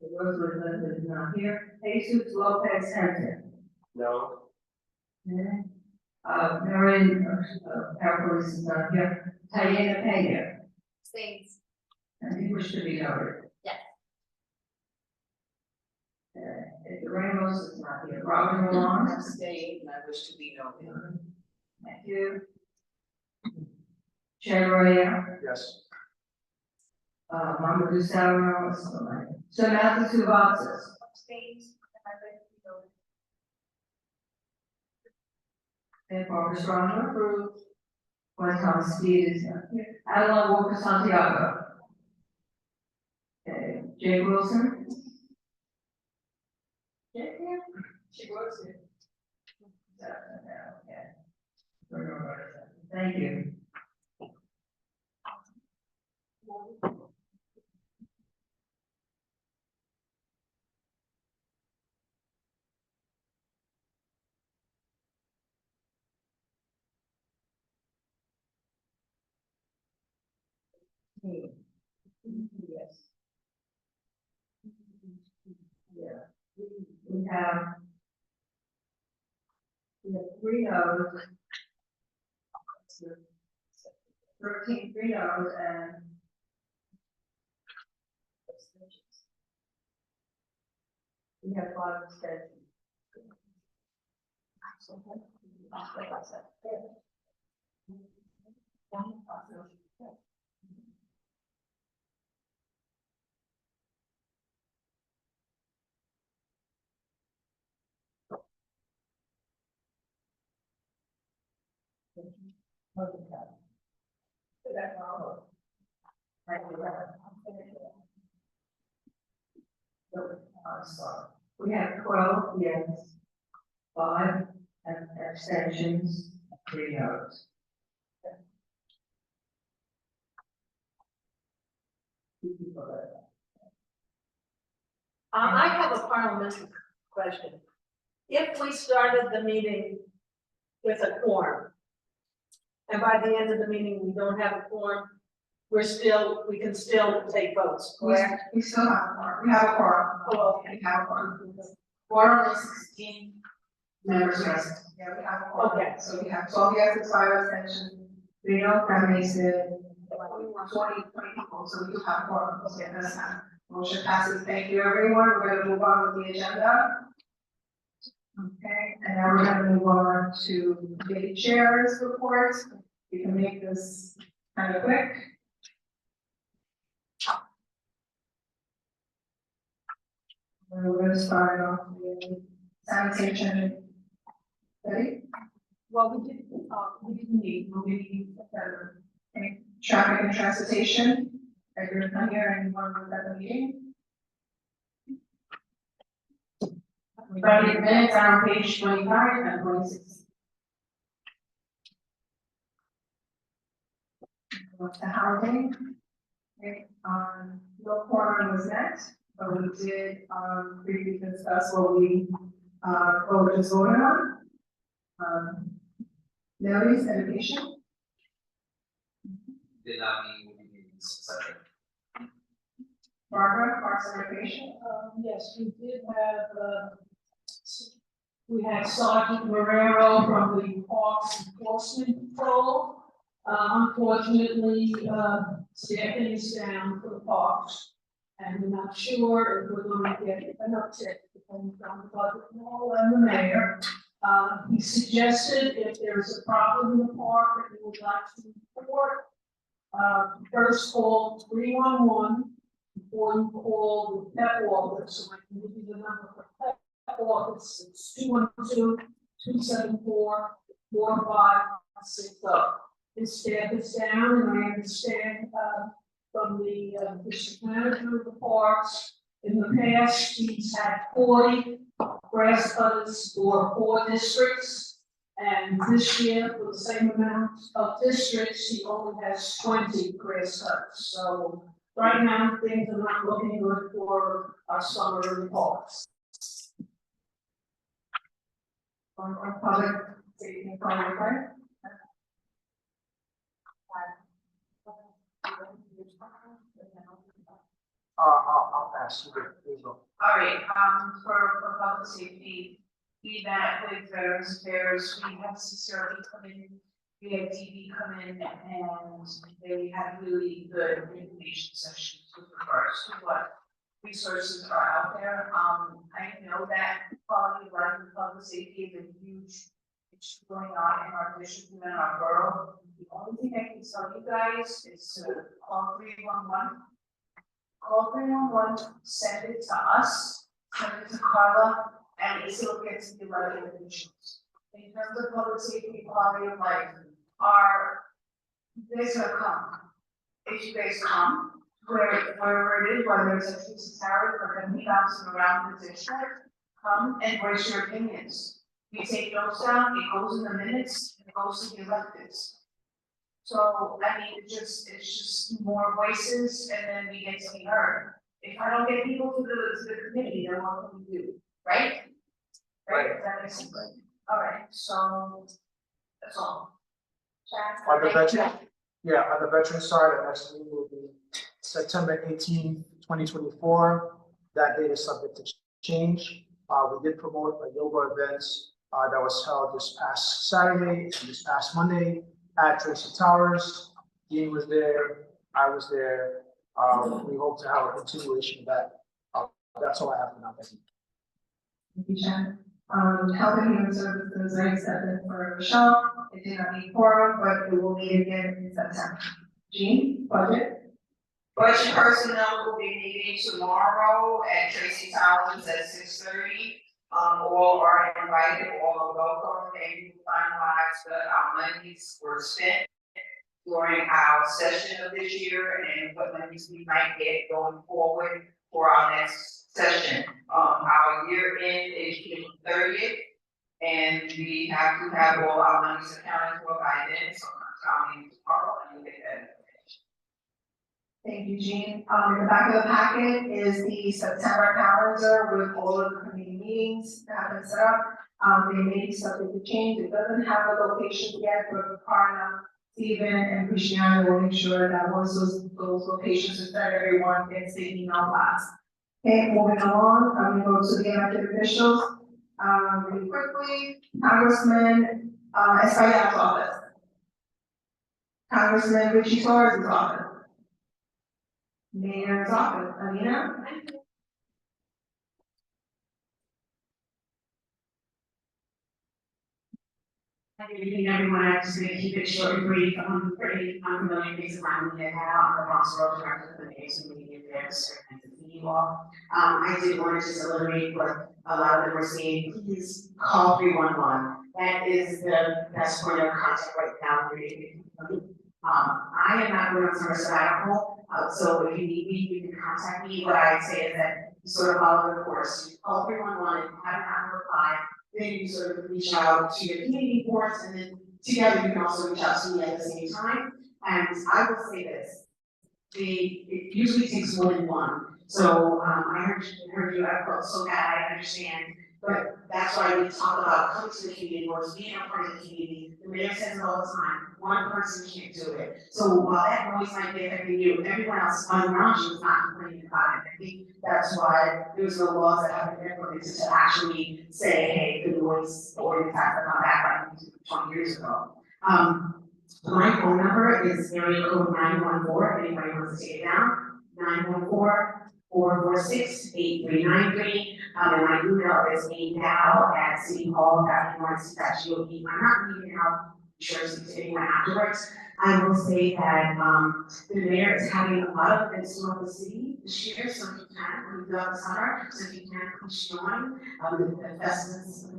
Rosewood Linda is not here. Jesus Lopez Henson. No. Okay. Marion, Parapolis is not here. Diana Pena. States. And you wish to be noted. Yes. Ramos is not here. Robin Long. Abstain, and I wish to be noted. Thank you. Chair Yes. Mamadou Salaro, so now the two boxes. States, and I wish to be noted. And Barbara Strong approved. Gwen Thomas Speed is not here. Adeline Walker Santiago. Okay, Jake Wilson. Jake here? She works here. Okay. Thank you. Yes. Yeah, we have 3 no's. 13 3 no's and we have 5 abstentions. We have 12 yes, 5 abstentions, 3 no's. I have a parliamentary question. If we started the meeting with a quorum, and by the end of the meeting, we don't have a quorum, we can still take votes, correct? We still have a quorum. We have a quorum. Oh, okay. We have a quorum. Quorum is 16 Members present. Yeah, we have a quorum. Okay. So we have 12 yeses, 5 abstentions. We know that makes it 20 people, so we do have a quorum. Okay, that's fine. Motion passes. Thank you, everyone. We're gonna move on with the agenda. Okay, and now we're gonna move on to the chair's report. We can make this kind of quick. We're gonna start off with sanitation. Ready? Well, we didn't need, we'll be, Okay, traffic and transportation. Everyone come here, anyone with that meeting? Friday minutes are on page 25 and 26. What's the housing? Okay, no quorum was met, but we did, briefly discuss what we, just voted on. Notice education. Did not mean section. Barbara, Parks and Recreation. Yes, we did have, we had Sergeant Marrero from the Parks Enforcement Patrol. Unfortunately, staffing is down for the parks. And we're not sure if we're going to get an uptick depending on the budget and the mayor. He suggested if there's a problem in the park that he would like to report, first call 311 before you call the PEP office. So I can give you the number for PEP office. It's 212-274-4560. His staff is down, and I understand from the district manager of the parks. In the past, she's had 40 grass cutters for 4 districts. And this year, for the same amount of districts, she only has 20 grass cutters. So right now, things are not looking good for our summer in the parks. Or public safety and fire, right? I'll pass you, there you go. All right, for public safety, we met with Veterans Affairs, we had CCRB come in, we had DB come in, and they had really good information sessions with regards to what resources are out there. I know that quality of life and public safety is a huge issue going on in our district and in our borough. The only thing I can tell you guys is to call 311. Call 311, send it to us, send it to Carla, and Lisa will get to the elected officials. In terms of public safety, quality of life, you guys are come. If you guys come, wherever it is, whether it's at Trustees Tower or going to be bouncing around the district, come and voice your opinions. We take notes down, it goes in the minutes, it goes to the electeds. So, I mean, it's just more voices and then we get to be heard. If I don't get people to the committee, then what can we do, right? Right, that makes sense. All right, so, that's all. Chad? On the veteran, yeah, on the veteran side, our next meeting will be September 18th, 2024. That date is subject to change. We did promote a yoga event that was held this past Saturday and this past Monday at Tracy Towers. Dean was there, I was there. We hope to have a continuation of that. That's all I have for now. Thank you, Chad. Health and Human Services, I accepted for Michelle. It did not meet quorum, but we will meet again in September. Jean, budget? Budget personnel will be meeting tomorrow at Tracy Towers at 6:30. All are invited, all are welcome, and we finalize our monies were spent during our session of this year and what monies we might get going forward for our next session. Our year end is June 30th, and we have to have all our monies accounted for by then, so I'm coming tomorrow and we'll get that. Thank you, Jean. In the back of the packet is the September calendar with all of the committee meetings that have been set up. They may be subject to change. It doesn't have a location yet, but Parna, Stephen, and Christiana will make sure that once those locations are set, everyone gets the email blast. Okay, moving along, I'm going to go to the elected officials. Really quickly, Congressman Espaillat's office. Congressman Richie Torres' office. Mayor's office, Anita? Good evening, everyone. I'm just going to keep it short and brief. I'm pretty unfamiliar faces around me. I had on the Bronx Road Director for the News and Media Affairs and to see you all. I did want to just eliminate what a lot of them were saying. Please call 311. That is the best point of contact right now for you. I am not going on summer sabbatical, so if you need me, you can contact me. What I say is that you sort of follow the course. You call 311, have a reply. Then you sort of reach out to your community boards, and then together you can also reach out to me at the same time. And I will say this, it usually takes more than one. So I heard you, I felt so bad, I understand, but that's why we talk about coming to the community boards, being a part of the community. The mayor says it all the time, one person can't do it. So while that noise might be affecting you, everyone else around you is not complaining about it. I think that's why there's no laws that have been implemented to actually say, hey, the noise ordinance has to come back like 20 years ago. My phone number is area code 914, if anybody wants to take it down, 914-446-8393. And my email is now@cityhall.nyc.gov. I'm not leaving out insurance to anyone afterwards. I will say that the mayor is having a lot of events throughout the city this year, so if you can, throughout the summer, so if you can, please join. The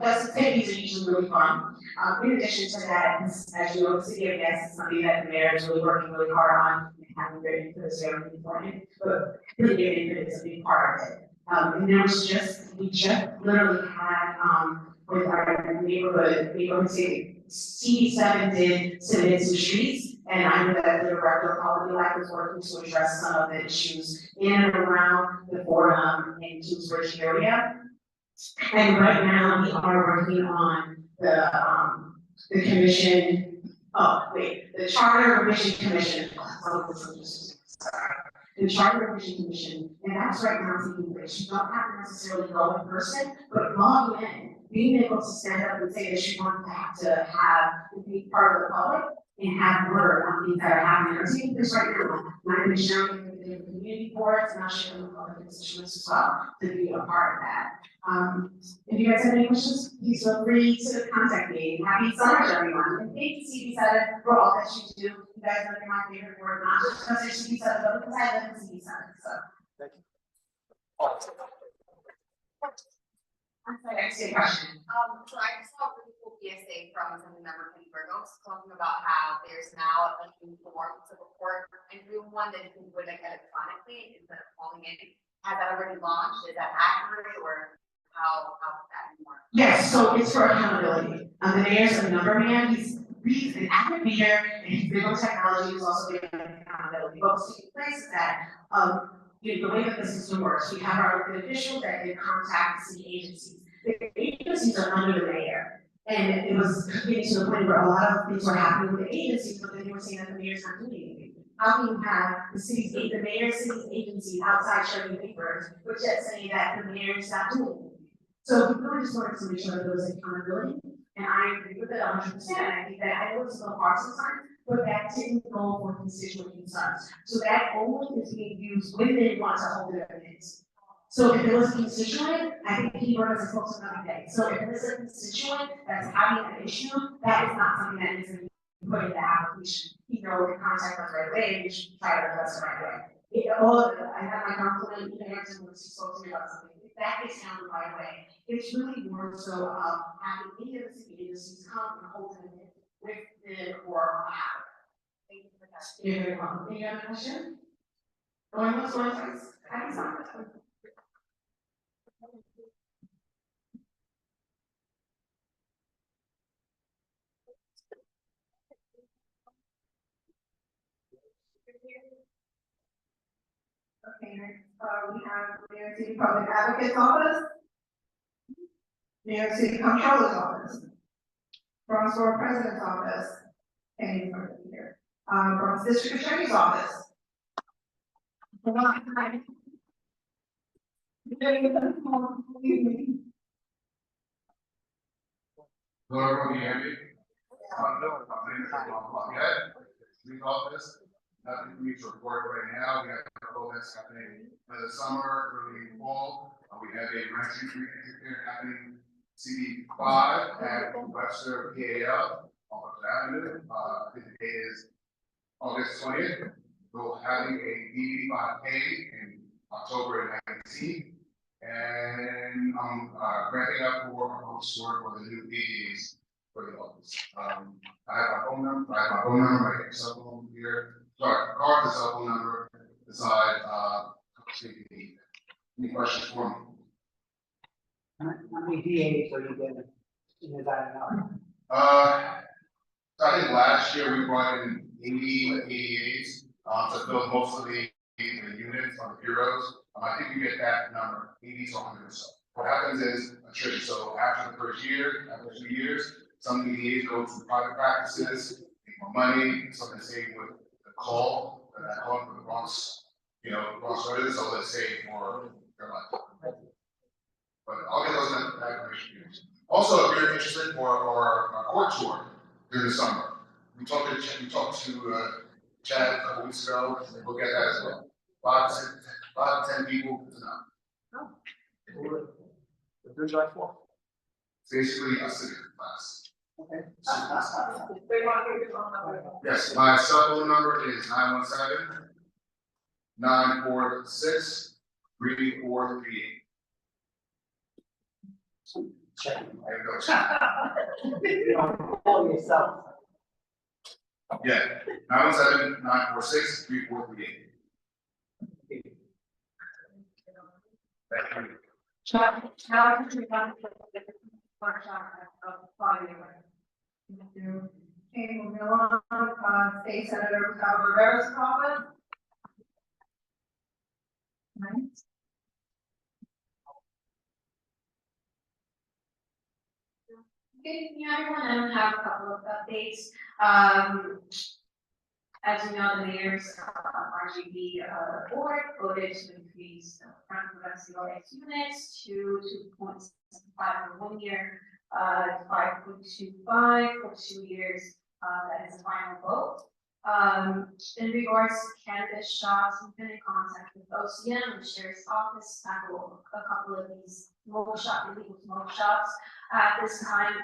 festivities are usually really fun. In addition to that, as you know, the city of Yes is something that the mayor is really working really hard on. haven't been into this area before, but really getting into it is a big part of it. And there was we just literally had, with our neighborhood city, C7 did cement some streets, and I know that the director of quality life was working to address some of the issues in and around the Fordham and Kingsbridge area. And right now, we are working on the commission, the Charter Revision Commission. The Charter Revision Commission, and that's right now taking place. You don't have to necessarily go in person, but log in, being able to stand up and say that you want to be part of the public and have word on things that are happening. We're taking this right now. I'm going to be sharing with the different community boards, and I'll share with other constituents as well to be a part of that. If you guys have any questions, please feel free to contact me. Happy summer to everyone. And thank you, CB7, for all that you do. You guys are my favorite word, not just because it's CB7, but because I live in CB7. So thank you. I'm sorry, I see a question. So I just saw a really cool PSA from Assemblymember Penny Burgos talking about how there's now a new form to report everyone that you can do it electronically instead of calling in. Has that already launched? Is that accurate, or how does that work? Yes, so it's for accountability. The mayor's a number man, he's an active leader, and he's big on technology, he's also big on accountability. But what's taking place is that, the way that the system works, we have our elected officials that can contact city agencies. The agencies are under the mayor. And it was getting to the point where a lot of things were happening with the agencies, but then they were saying that the mayor's not doing anything. How can you have the mayor's city's agencies outside showing papers, but yet saying that the mayor is not doing anything? So we really just wanted to make sure that there was accountability, and I agree with it 100%. I think that I know it's a little hard sometimes, but that didn't go for constituent concerns. So that only is being used when they want to hold their minutes. So if it was a constituent, I think keywords are supposed to not be. So if it is a constituent that's having an issue, that is not something that needs to be put in the application. You know, the contact us right away, and we should try to address it right away. I have my councilman, even Anderson, when she spoke to me about something. If that gets handled right away, it's really more so having any of the city agencies come and hold them in with the or on behalf. Thank you for that. You're very welcome. Any other question? Going once, going twice. Happy summer. Okay, next, we have New York City Public Advocate's Office, New York City Comptroller's Office, Bronx Borough President's Office, and here, Bronx District Attorney's Office. Hello, everyone, can you hear me? Police office, nothing for me to report right now. We have a vote that's happening in the summer, early fall. We have a rescue fair happening CD5 at Webster PAL on Webster Avenue. The date is August 20th. We'll having a DD5K in October 19th. And I'm wrapping up for the new DDs for the office. I have my phone number, my cell phone here. Sorry, card, the cell phone number, beside, any questions for me? How many DAs are you getting in that now? I think last year we brought in 80 ADAs, to fill most of the units on the bureaus. I think we get that number, 80 to 100 or so. What happens is attrition. So after the first year, after 2 years, some EDAs go to private practices, make more money, something to save with the call, that call for the Bronx, Bronx residents, so let's say for their life. But I'll get those information. Also, if you're interested for our court tour during the summer, we talked to Chad a couple weeks ago, and we'll get that as well. 5 to 10 people to know. Good July 4th. It's basically a civic class. Okay. Yes, my cell phone number is 917-946-3438. Check. There you go. Call yourself. Yeah, 917-946-3438. Thank you. Now, workshop of Friday. Okay, moving along, State Senator Gustavo Rivera's comment. Good evening, everyone. I have a couple of updates. As you know, the mayor's RGB board voted to increase the front progressive units to 2.75 for 1 year, 5.25 for 2 years. That is the final vote. In regards to cannabis shops, we've been in contact with OCM and the sheriff's office, tackle a couple of these illegal smoke shops. At this time,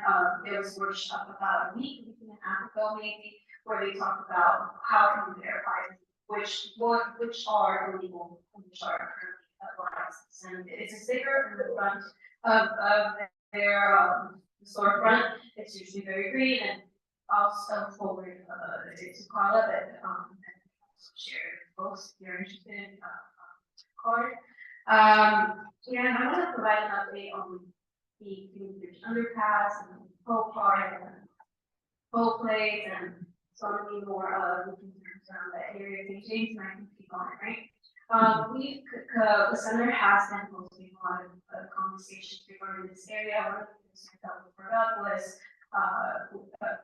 there was a workshop about a week and a half ago, maybe, where they talked about how can we verify which are illegal and which are currently licensed. And it's a sticker in the front of their storefront. It's usually very green, and also forward to Carla, but and also share folks if you're interested in card. Yeah, and I want to provide an update on the Bridge underpass and Pole Park and Pole Place and so many more concerns around that area. James and I can keep on it, right? The center has been hosting a lot of conversations regarding this area. One of the concerns that we brought up was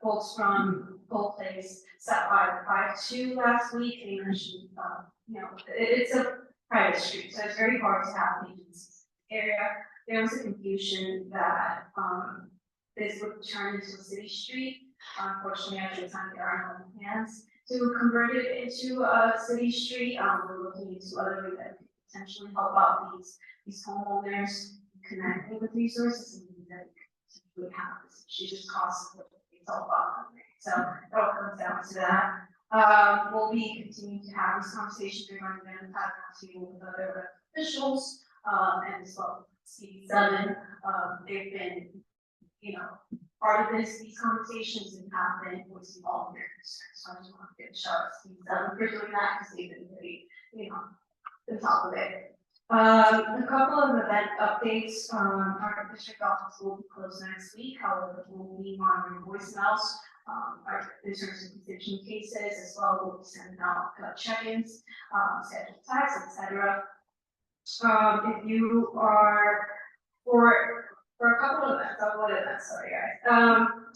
folks from Pole Place stopped by the 5-2 last week. They mentioned, it's a private street, so it's very hard to have agencies in the area. There was a confusion that this would turn into a city street. Unfortunately, at the time, there are no plans to convert it into a city street. We're looking into other ways that could potentially help out these homeowners, connecting with resources and that we have this. She just costs what it's all about. So it all comes down to that. We'll be continuing to have these conversations regarding them, talking with other officials, and as well C7. They've been, part of these conversations and have been voicing all of their concerns. So I just want to give a shout out to C7 for doing that because they've been really, on top of it. A couple of event updates. Our district office will be closed next week. However, we'll be monitoring voicemails, in terms of conviction cases as well. We'll be sending out check-ins, scheduled tags, etc. If you are for a couple of events, I'll go to that. Sorry, guys.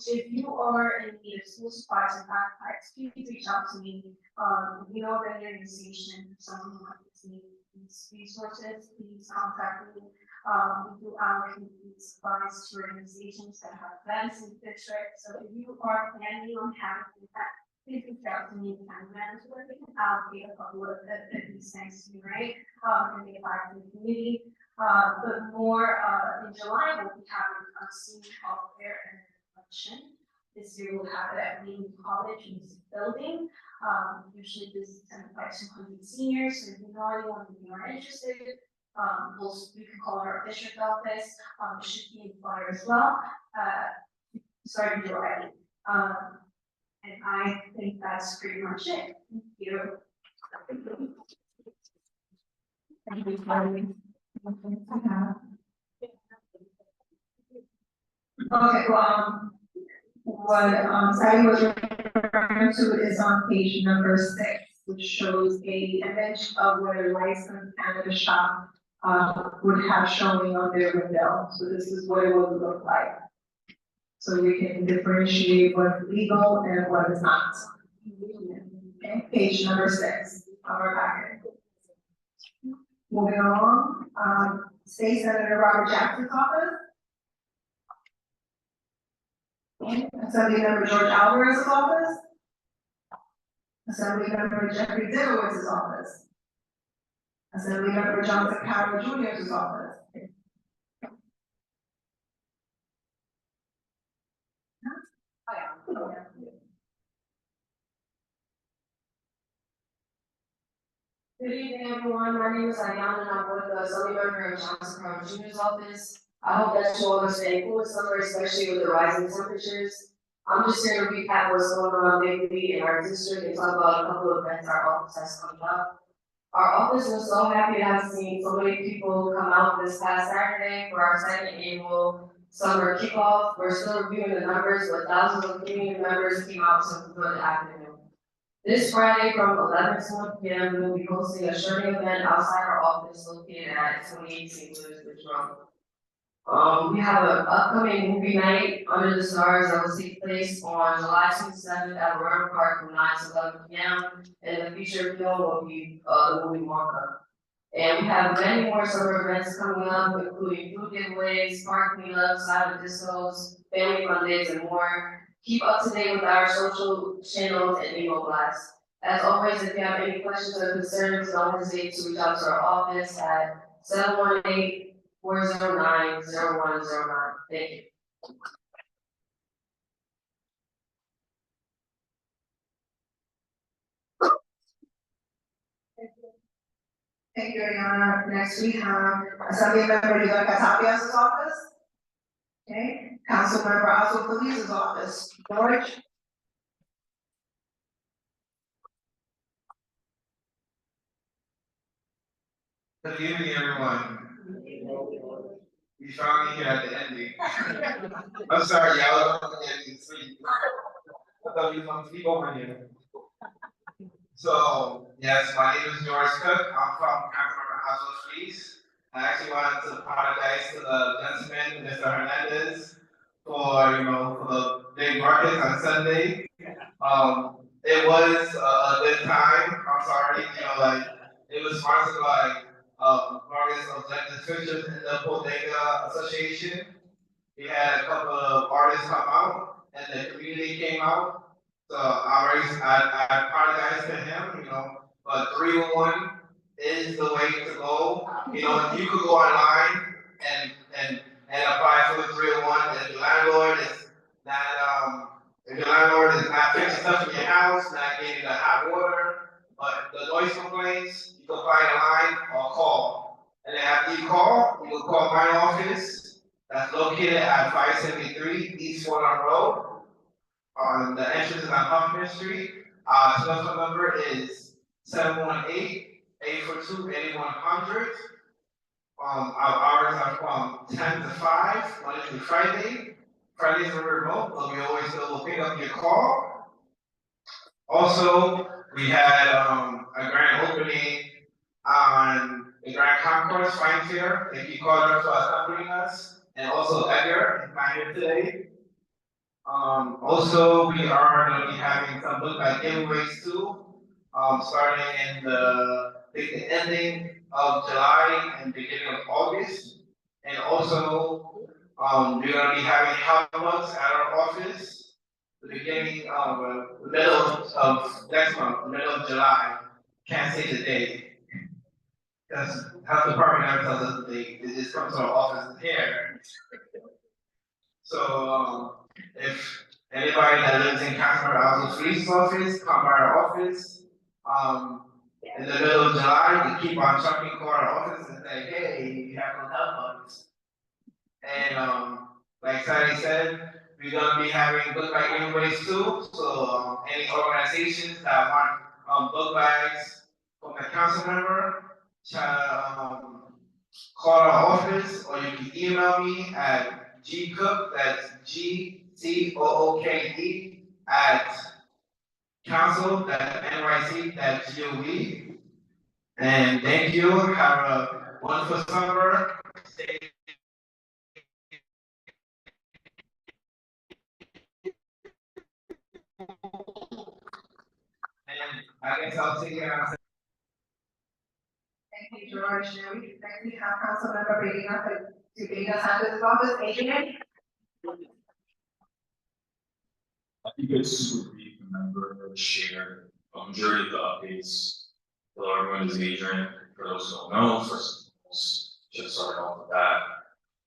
If you are in need of school supplies and backpacks, please reach out to me. If you know of any organization, someone who might need these resources, please contact me. We do allocate these supplies to organizations that have events in the district. So if you are planning on having an event, please reach out to me and manage where we can allocate a couple of these things to you, right? And get back to the community. But more in July, we'll be having a senior health fair and luncheon. This year we'll have it at Wheaton College in this building. Usually this is attended by 200 seniors. So if you know anyone who are interested, you can call our district office. It should be in flyer as well. Starting July. And I think that's pretty much it. Thank you. Thank you. Okay, well, what Sally was referring to is on page number 6, which shows a image of what a licensed cannabis shop would have showing on their window. So this is what it would look like. So we can differentiate what's legal and what is not. Okay, page number 6 of our packet. Moving along, State Senator Robert Jackson's office. Assembly Member George Alvarez's office. Assembly Member Jeffrey Dimowitz's office. Assembly Member Jonathan Carroll Jr.'s office. Good evening, everyone. My name is Ayana, and I'm with the Assembly Member of Johnson Carroll Jr.'s office. I hope that you all are staying cool in summer, especially with the rising temperatures. I'm just here to recap what's going on lately in our district and talk about a couple of events our office has coming up. Our office was so happy to have seen so many people come out this past Saturday for our second annual summer kickoff. We're still reviewing the numbers, but thousands of community members came out to enjoy the afternoon. This Friday from 11 to 1 p.m., we will be hosting a shirting event outside our office located at 28 St. Louis Road. We have an upcoming movie night under the stars that will take place on July 27th at Royal Park from 9 to 11 p.m. And the feature film will be the movie Wonka. And we have many more summer events coming up, including food giveaways, park cleanups, silent discos, family fun days, and more. Keep up to date with our social channels and email blasts. As always, if you have any questions or concerns, don't hesitate to reach out to our office at 718-409-0109. Thank you. Thank you, Ariana. Next, we have Assembly Member Liga Catapias' office. Okay, Councilmember Oswald Felice's office. George? Good evening, everyone. You found me here at the ending. I'm sorry, y'all. I'm getting sleep. I thought you was on sleep over here. So, yes, my name is George Cook. I'm from Councilmember Oswald Felice. I actually wanted to apologize to the gentleman, Mr. Hernandez, for the big markets on Sunday. It was a good time. I'm sorry, it was sponsored by Marcus of Elected Officials in the Bodega Association. We had a couple of artists come out, and the community came out. So I apologize to him, but 311 is the way to go. You could go online and apply for the 301. If the landlord is not fixing stuff in your house, not getting the hot water, but the noise complaints, you can apply online or call. And then after you call, you will call my office that's located at 573 East Fordham Road. On the entrance on Huffman Street. Telephone number is 718-842-8100. Our hours are from 10 to 5, Monday through Friday. Fridays are remote, but we always will pick up your call. Also, we had a grand opening on the Grand Concourse Fine Fair. Thank you, Carter, for accompanying us. And also Edgar, he's not here today. Also, we are going to be having some book bag giveaways too, starting in the ending of July and beginning of August. And also, we're going to be having help mugs at our office, the beginning of the middle of next month, the middle of July. Can't say the date, because health department never tells us the date. It just comes to our office here. So, if anybody that lives in Councilmember Oswald Felice's office, come by our office. In the middle of July, you keep on trucking to our office and say, hey, you have no help bugs. And like Sally said, we're gonna be having book bag giveaways too. So any organizations that want book bags from a council member, call our office, or you can email me at gcook, that's GCOOKE at council, that's NYC, that's GOV. And thank you, have a wonderful summer. Stay. And I guess I'll take it out. Thank you, George. Now we have Councilmember Medina Santos' office. Adrian? I think it's super brief, remember, share, majority of the updates. Hello, everyone, is Adrian. For those who don't know, first and foremost, just started off with that.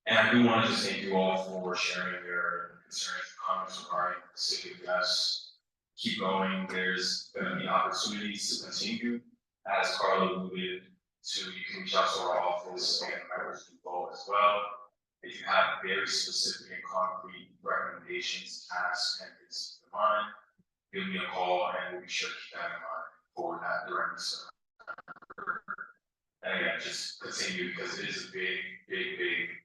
And I do want to just thank you all for sharing your concerns and comments regarding the city of Yes. Keep going, there's going to be opportunities to continue. As Carla alluded to, you can reach out to our office and members do both as well. if you have very specific and concrete recommendations, tasks, and things in mind, give me a call and we'll be sure to keep that in mind for that directly. So, and again, just continue because it is a big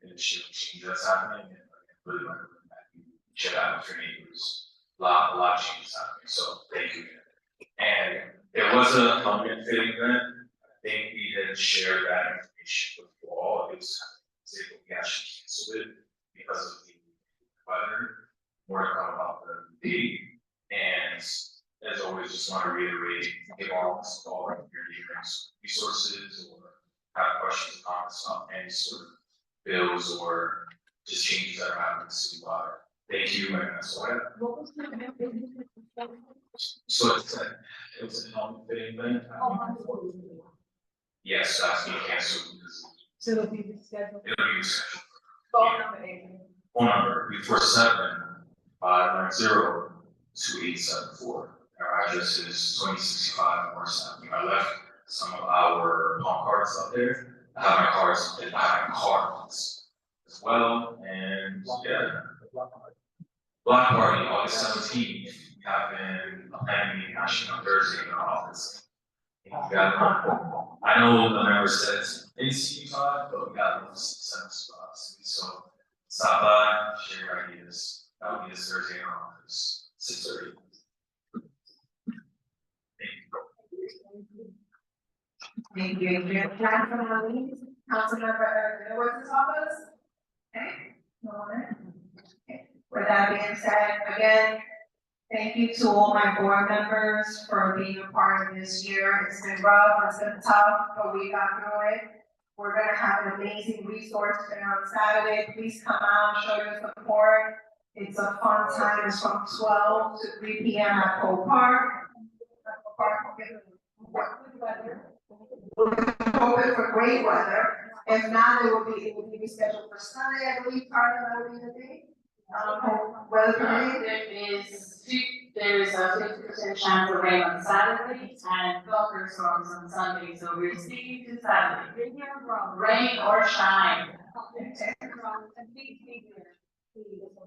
initiative change that's happening, and really recommend that you check out with your neighbors. A lot of changes happening. So thank you. And there was a helmet fitting event. I think we had shared that information with you all. It was we actually canceled it because of the weather. More to come about the date. And as always, just want to reiterate, give all of your resources or have questions or comments on any sort of bills or just changes that are happening citywide. Thank you, and that's all I have. What was the name? So it was a helmet fitting event. Yes, that's being canceled because So it'll be rescheduled. it'll be rescheduled. Phone number, Adrian. Phone number 347-590-2874. Our address is 2065 Morris Avenue. I left some of our home cards up there. I have my cards, and I have my cards as well, and yeah. Block party, August 17th, having a planning meeting actually on Thursday in our office. I know the member says in C5, but we got those 7 spots. So stop by, share your ideas. That will be this Thursday in our office, 6:30. Thank you, Adrian. Councilmember, Edwards' office? Okay, no one. Okay. With that being said, again, thank you to all my board members for being a part of this year. It's been rough, it's been tough, but we got through it. We're gonna have an amazing resource fair on Saturday. Please come out, show your support. It's a fun time. It's from 12 to 3 p.m. at Cole Park. Hoping for great weather. If not, it will be rescheduled for Sunday, I believe, part of the day. Weather permitting. There is a 50% chance of rain on Saturday and thunderstorms on Sunday, so we're sticking to Saturday. Rain or shine.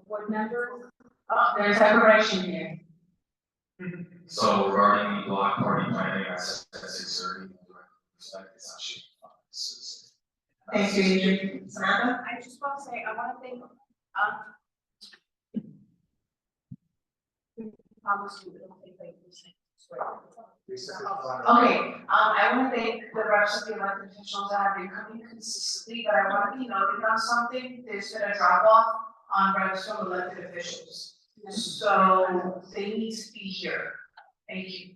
Board members. Oh, there's a correction here. So regarding the block party planning, I said at 6:30. It's actually. Thank you, Adrian. Samantha? I just want to say, I want to thank, Okay, I want to thank the rest of the elected officials that have been coming consistently, but I want to be noted on something. There's been a drop off on reps from elected officials. So they need to be here. Thank you.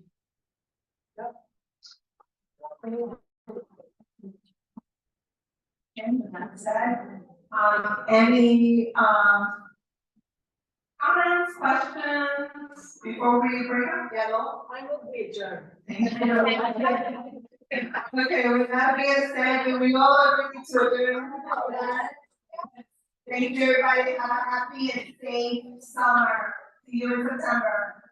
And that's that. Any, comments, questions before we bring up yellow? I will be adjourned. Okay, with that being said, we all agree to adjourn. Thank you, everybody. Have a happy and safe summer. See you in September.